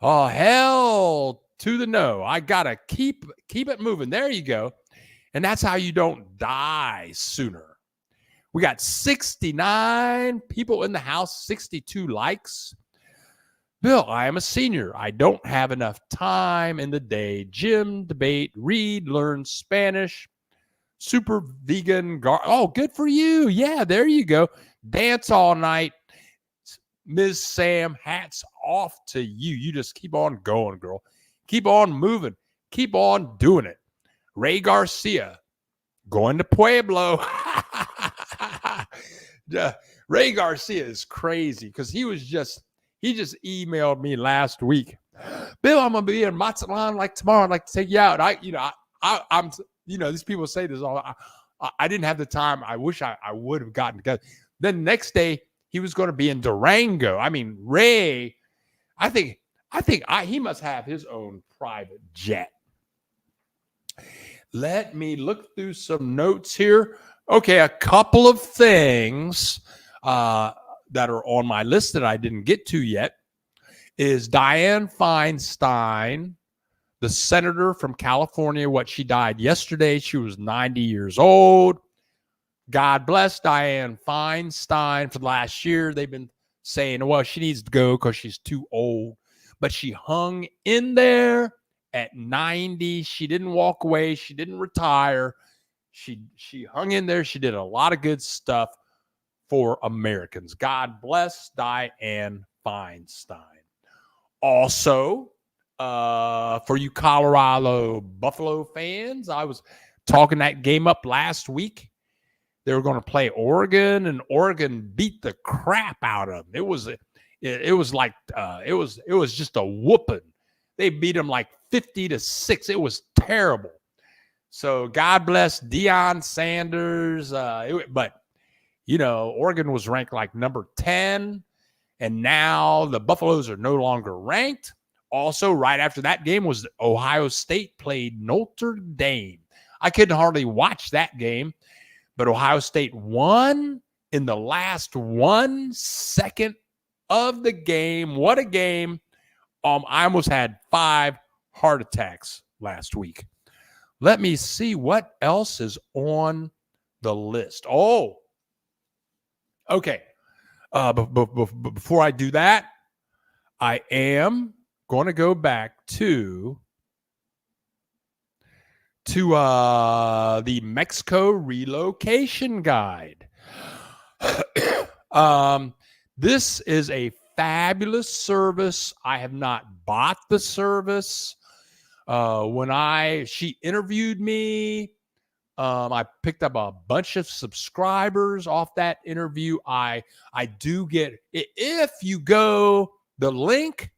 Oh, hell to the no. I got to keep it moving. There you go. And that's how you don't die sooner. We got 69 people in the house, 62 likes. Bill, I am a senior. I don't have enough time in the day. Gym, debate, read, learn Spanish, super vegan. Oh, good for you. Yeah, there you go. Dance all night. Ms. Sam, hats off to you. You just keep on going, girl. Keep on moving. Keep on doing it. Ray Garcia, Going to Pueblo. Ray Garcia is crazy because he just emailed me last week. Bill, I'm gonna be in Mazatlan like tomorrow. I'd like to take you out. I'm these people say this all. I didn't have the time. I wish I would have gotten together. Then the next day he was going to be in Durango. I mean, Ray, I think he must have his own private jet. Let me look through some notes here. Okay, a couple of things that are on my list that I didn't get to yet is Dianne Feinstein, the senator from California. She died yesterday. She was 90 years old. God bless Dianne Feinstein. For the last year, they've been saying, well, she needs to go because she's too old. But she hung in there at 90. She didn't walk away. She didn't retire. She hung in there. She did a lot of good stuff for Americans. God bless Dianne Feinstein. Also, for you Colorado Buffalo fans, I was talking that game up last week. They were going to play Oregon, and Oregon beat the crap out of them. It was just a whooping. They beat them like 50-6. It was terrible. So God bless Deion Sanders. But Oregon was ranked like number 10, and now the Buffaloes are no longer ranked. Also, right after that game was Ohio State played Notre Dame. I couldn't hardly watch that game, but Ohio State won in the last 1 second of the game. What a game. I almost had 5 heart attacks last week. Let me see what else is on the list. Oh, okay. Before I do that, I am going to go back to the Mexico relocation guide. This is a fabulous service. I have not bought the service. When she interviewed me, I picked up a bunch of subscribers off that interview. I do get, if you go, the link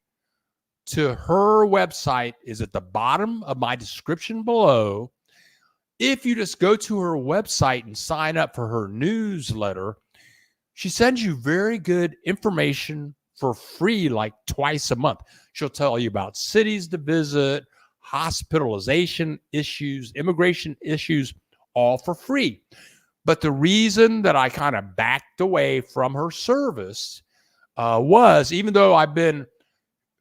to her website is at the bottom of my description below. If you just go to her website and sign up for her newsletter, she sends you very good information for free, like twice a month. She'll tell you about cities to visit, hospitalization issues, immigration issues, all for free. But the reason that I kind of backed away from her service was, even though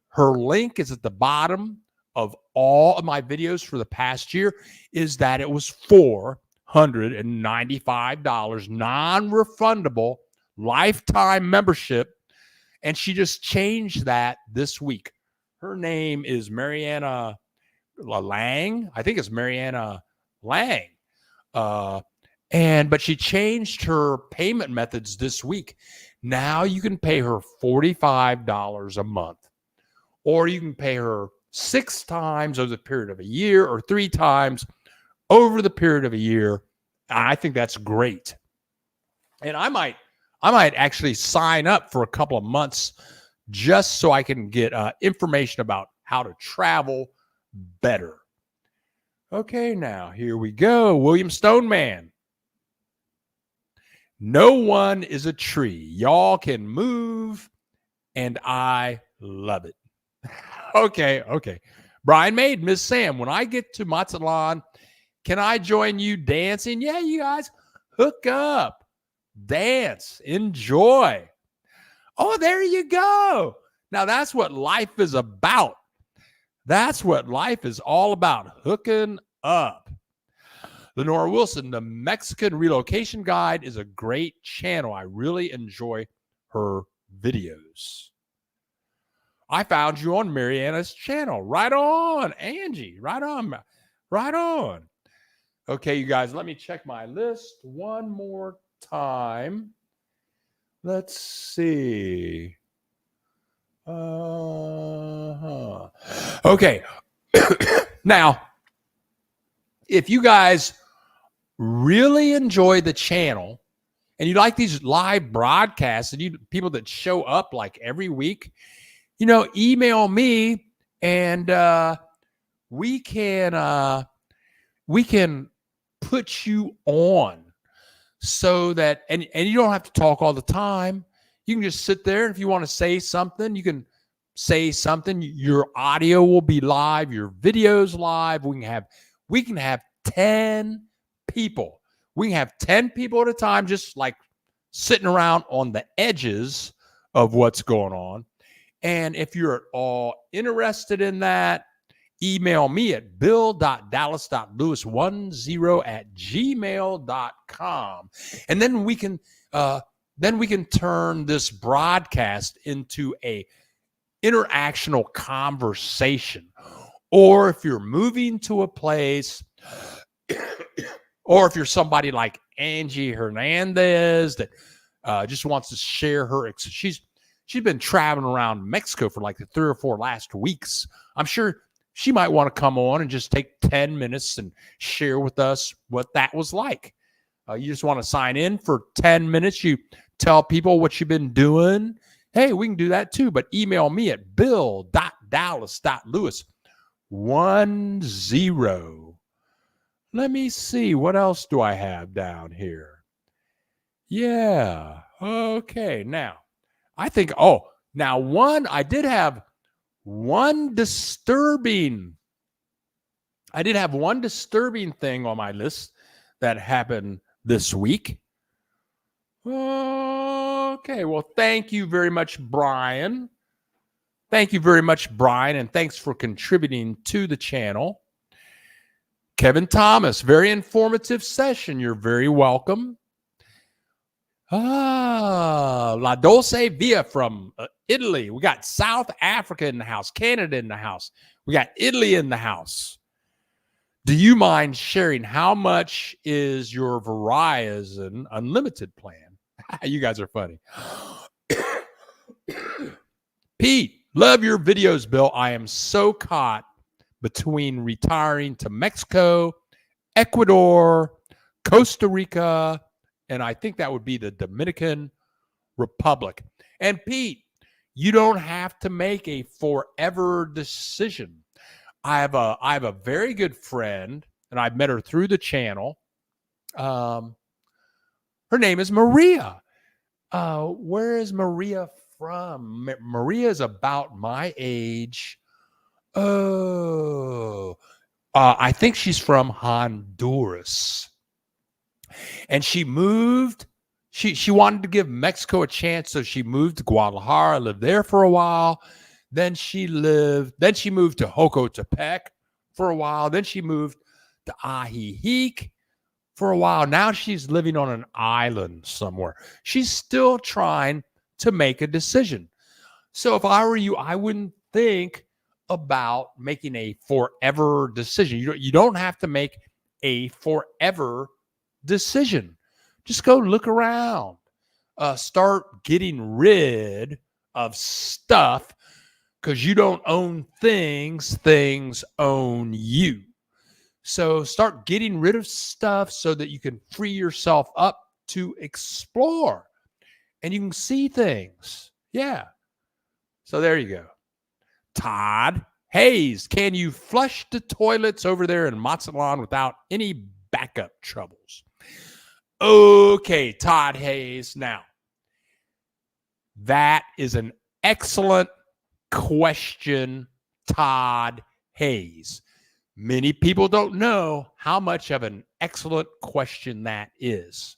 her link is at the bottom of all of my videos for the past year, is that it was $495, non-refundable lifetime membership. And she just changed that this week. Her name is Mariana Lang. I think it's Mariana Lang. But she changed her payment methods this week. Now you can pay her $45 a month, or you can pay her 6 times over the period of a year, or 3 times over the period of a year. I think that's great. And I might actually sign up for a couple of months just so I can get information about how to travel better. Okay, now here we go. William Stoneman. No one is a tree. Y'all can move, and I love it. Okay. Brian Maid, Miss Sam, when I get to Mazatlan, can I join you dancing? Yeah, you guys hook up, dance, enjoy. Oh, there you go. Now that's what life is about. That's what life is all about, hooking up. Lenora Wilson, the Mexican Relocation Guide, is a great channel. I really enjoy her videos. I found you on Mariana's channel. Right on, Angie. Right on. Okay, you guys, let me check my list one more time. Let's see. Okay. Now, if you guys really enjoy the channel and you like these live broadcasts and you people that show up like every week, email me and we can we can put you on so that and you don't have to talk all the time. You can just sit there, and if you want to say something, you can say something. Your audio will be live, your video's live. We can have 10 people. We can have 10 people at a time, just like sitting around on the edges of what's going on. And if you're at all interested in that, email me at bill.dallas.lewis10@gmail.com. And then we can turn this broadcast into a interactional conversation. Or if you're moving to a place, or if you're somebody like Angie Hernandez that just wants to share her, she's been traveling around Mexico for like the 3 or 4 last weeks. I'm sure she might want to come on and just take 10 minutes and share with us what that was like. You just want to sign in for 10 minutes. You tell people what you've been doing. Hey, we can do that too. But email me at bill.dallas.lewis10. Let me see. What else do I have down here? Yeah. Okay. Now, I think, I did have one disturbing thing on my list that happened this week. Okay, well, thank you very much, Brian. And thanks for contributing to the channel. Kevin Thomas, very informative session. You're very welcome. La Dolce Via from Italy. We got South Africa in the house, Canada in the house. We got Italy in the house. Do you mind sharing how much is your Verizon unlimited plan? You guys are funny. Pete, love your videos, Bill. I am so caught between retiring to Mexico, Ecuador, Costa Rica, and I think that would be the Dominican Republic. And Pete, you don't have to make a forever decision. I have a very good friend, and I've met her through the channel. Her name is Maria. Where is Maria from? Maria is about my age. I think she's from Honduras. And she moved. She wanted to give Mexico a chance, so she moved to Guadalajara, lived there for a while. Then she moved to Jocotepec for a while. Then she moved to Ajijic for a while. Now she's living on an island somewhere. She's still trying to make a decision. So if I were you, I wouldn't think about making a forever decision. You don't have to make a forever decision. Just go look around. Start getting rid of stuff because you don't own things. Things own you. So start getting rid of stuff so that you can free yourself up to explore and you can see things. Yeah. So there you go. Todd Hayes, can you flush the toilets over there in Mazatlan without any backup troubles? Okay, Todd Hayes. Now, that is an excellent question, Todd Hayes. Many people don't know how much of an excellent question that is.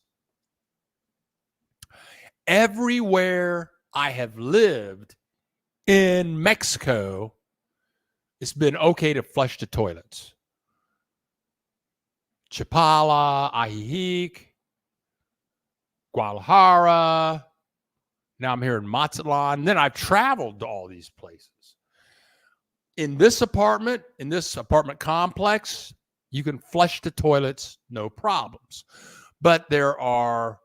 Everywhere I have lived in Mexico, it's been okay to flush the toilets. Chapala, Ajijic, Guadalajara. Now I'm here in Mazatlan. Then I've traveled to all these places. In this apartment complex, you can flush the toilets, no problems. But there are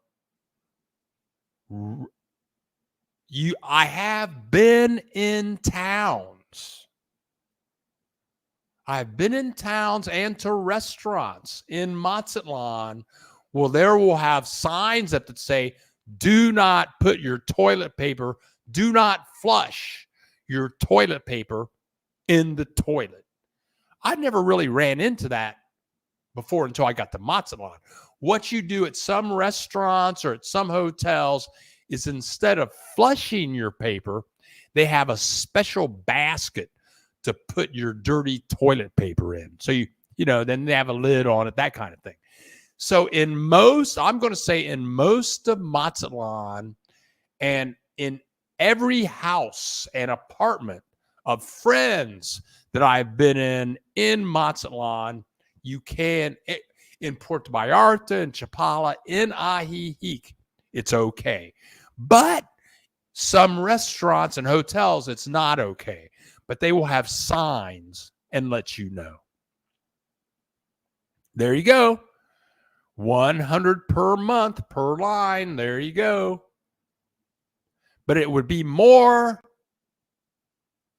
I have been in towns. I've been in towns and to restaurants in Mazatlan. Well, there will have signs that say, do not put your toilet paper, do not flush your toilet paper in the toilet. I never really ran into that before until I got to Mazatlan. What you do at some restaurants or at some hotels is instead of flushing your paper, they have a special basket to put your dirty toilet paper in. So then they have a lid on it, that kind of thing. So I'm going to say in most of Mazatlan and in every house and apartment of friends that I've been in Mazatlan, you can, in Puerto Vallarta, in Chapala, in Ajijic, it's okay. But some restaurants and hotels, it's not okay. But they will have signs and let you know. There you go. 100 per month per line. There you go. But it would be more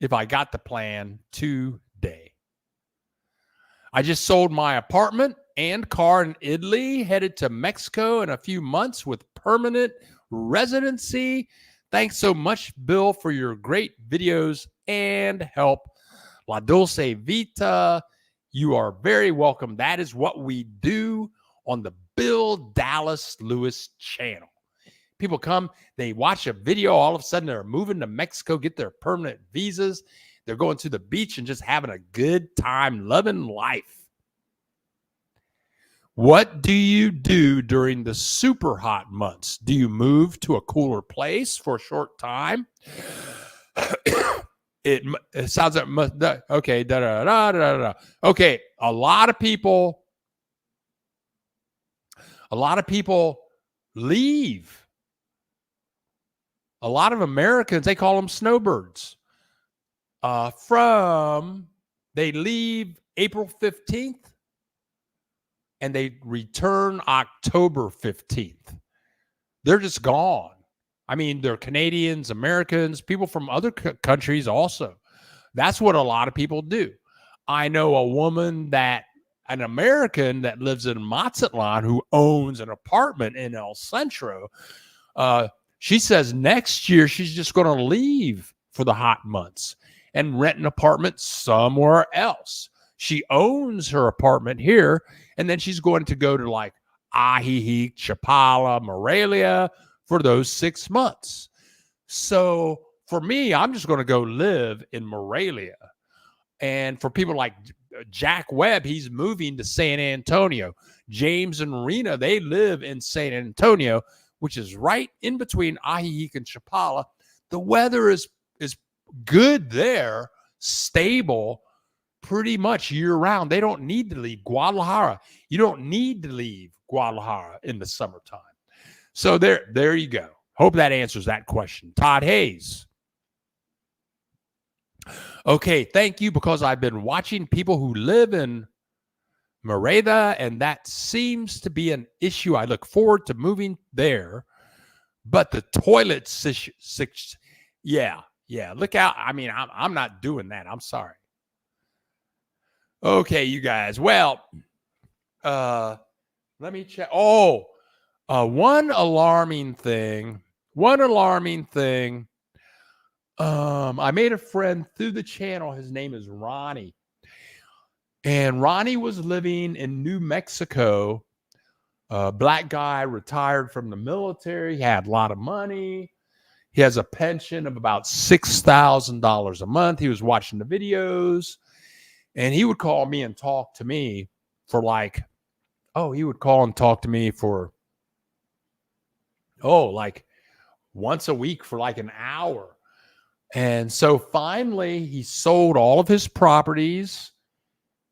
if I got the plan today. I just sold my apartment and car in Italy, headed to Mexico in a few months with permanent residency. Thanks so much, Bill, for your great videos and help. La Dulce Vita, you are very welcome. That is what we do on the Bill Dallas Lewis channel. People come, they watch a video, all of a sudden they're moving to Mexico, get their permanent visas. They're going to the beach and just having a good time, loving life. What do you do during the super hot months? Do you move to a cooler place for a short time? It sounds like, okay, okay, a lot of people leave. A lot of Americans, they call them snowbirds. They leave April 15th and they return October 15th. They're just gone. I mean, they're Canadians, Americans, people from other countries also. That's what a lot of people do. I know an American that lives in Mazatlan who owns an apartment in El Centro. She says next year she's just going to leave for the hot months and rent an apartment somewhere else. She owns her apartment here, and then she's going to go to like Ajijic, Chapala, Morelia for those 6 months. So for me, I'm just going to go live in Morelia. And for people like Jack Webb, he's moving to San Antonio. James and Rena, they live in San Antonio, which is right in between Ajijic and Chapala. The weather is good there, stable, pretty much year-round. They don't need to leave Guadalajara. You don't need to leave Guadalajara in the summertime. So there you go. Hope that answers that question. Todd Hayes. Okay, thank you, because I've been watching people who live in Merida, and that seems to be an issue. I look forward to moving there, but the toilet yeah, look out. I mean, I'm not doing that. I'm sorry. Okay, you guys. Well, let me check. One alarming thing. I made a friend through the channel. His name is Ronnie. And Ronnie was living in New Mexico. Black guy, retired from the military, had a lot of money. He has a pension of about $6,000 a month. He was watching the videos, and he would call me and talk to me for like once a week for like an hour. And so finally he sold all of his properties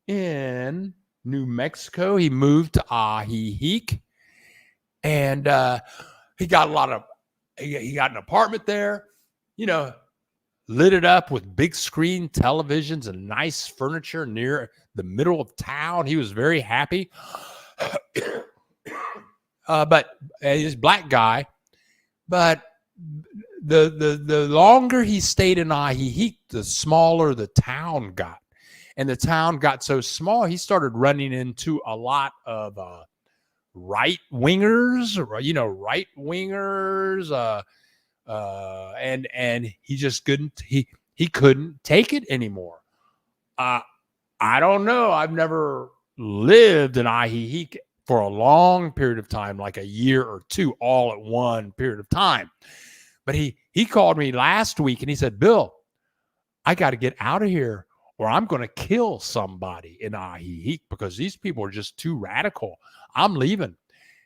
in New Mexico. He moved to Ajijic, and he got an apartment there, lit it up with big screen televisions and nice furniture near the middle of town. He was very happy. But he's a black guy. But the longer he stayed in Ajijic, the smaller the town got. and the town got so small, he started running into a lot of right wingers, and he just couldn't take it anymore. I don't know. I've never lived in Ahihi for a long period of time, like a year or two, all at one period of time. But he called me last week and he said, Bill, I got to get out of here or I'm going to kill somebody in Ahihi because these people are just too radical. I'm leaving.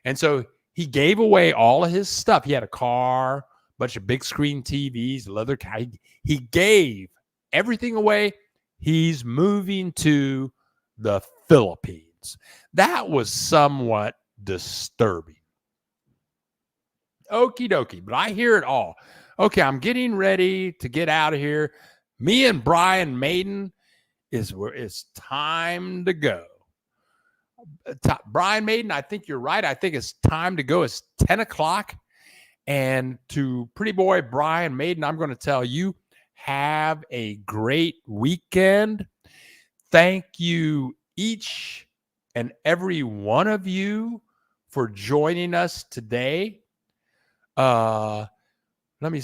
And so he gave away all of his stuff. He had a car, a bunch of big screen TVs, leather car. He gave everything away. He's moving to the Philippines. That was somewhat disturbing. Okie dokie, but I hear it all. Okay, I'm getting ready to get out of here. Me and Brian Maiden it's time to go. Brian Maiden, I think you're right. I think it's time to go. It's 10 o'clock. And to pretty boy Brian Maiden, I'm going to tell you, have a great weekend. Thank you, each and every one of you, for joining us today. Let me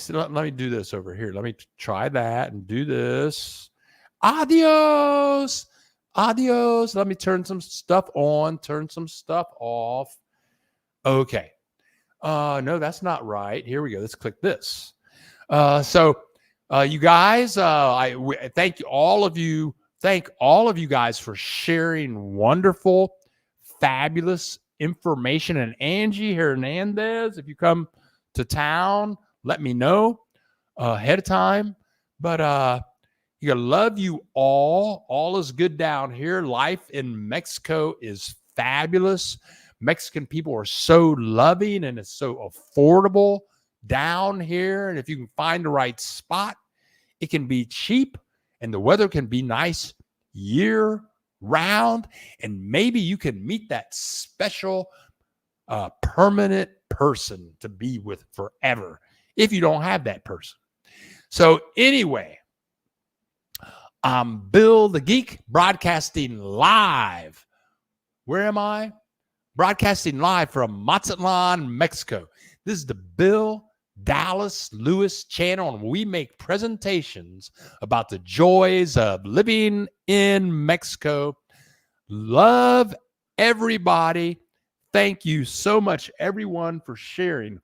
do this over here. Let me try that and do this. Adios. Let me turn some stuff on, turn some stuff off. Okay. No, that's not right. Here we go. Let's click this. You guys, thank you, all of you. Thank all of you guys for sharing wonderful, fabulous information. And Angie Hernandez, if you come to town, let me know ahead of time. But you gotta love you all. All is good down here. Life in Mexico is fabulous. Mexican people are so loving and it's so affordable down here. And if you can find the right spot, it can be cheap and the weather can be nice year round. And maybe you can meet that special permanent person to be with forever if you don't have that person. So anyway, I'm Bill the Geek, broadcasting live. Where am I? Broadcasting live from Mazatlan, Mexico. This is the Bill Dallas Lewis channel, and we make presentations about the joys of living in Mexico. Love everybody. Thank you so much, everyone, for sharing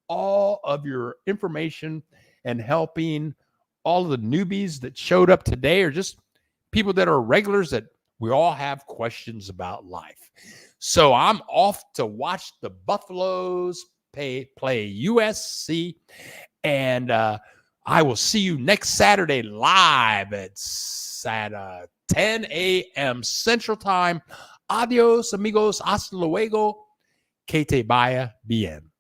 all of your information and helping all of the newbies that showed up today, or just people that are regulars that we all have questions about life. So I'm off to watch the Buffaloes play USC, and I will see you next Saturday live at 10 a.m. Central Time. Adios, amigos. Hasta luego. Que te vaya bien.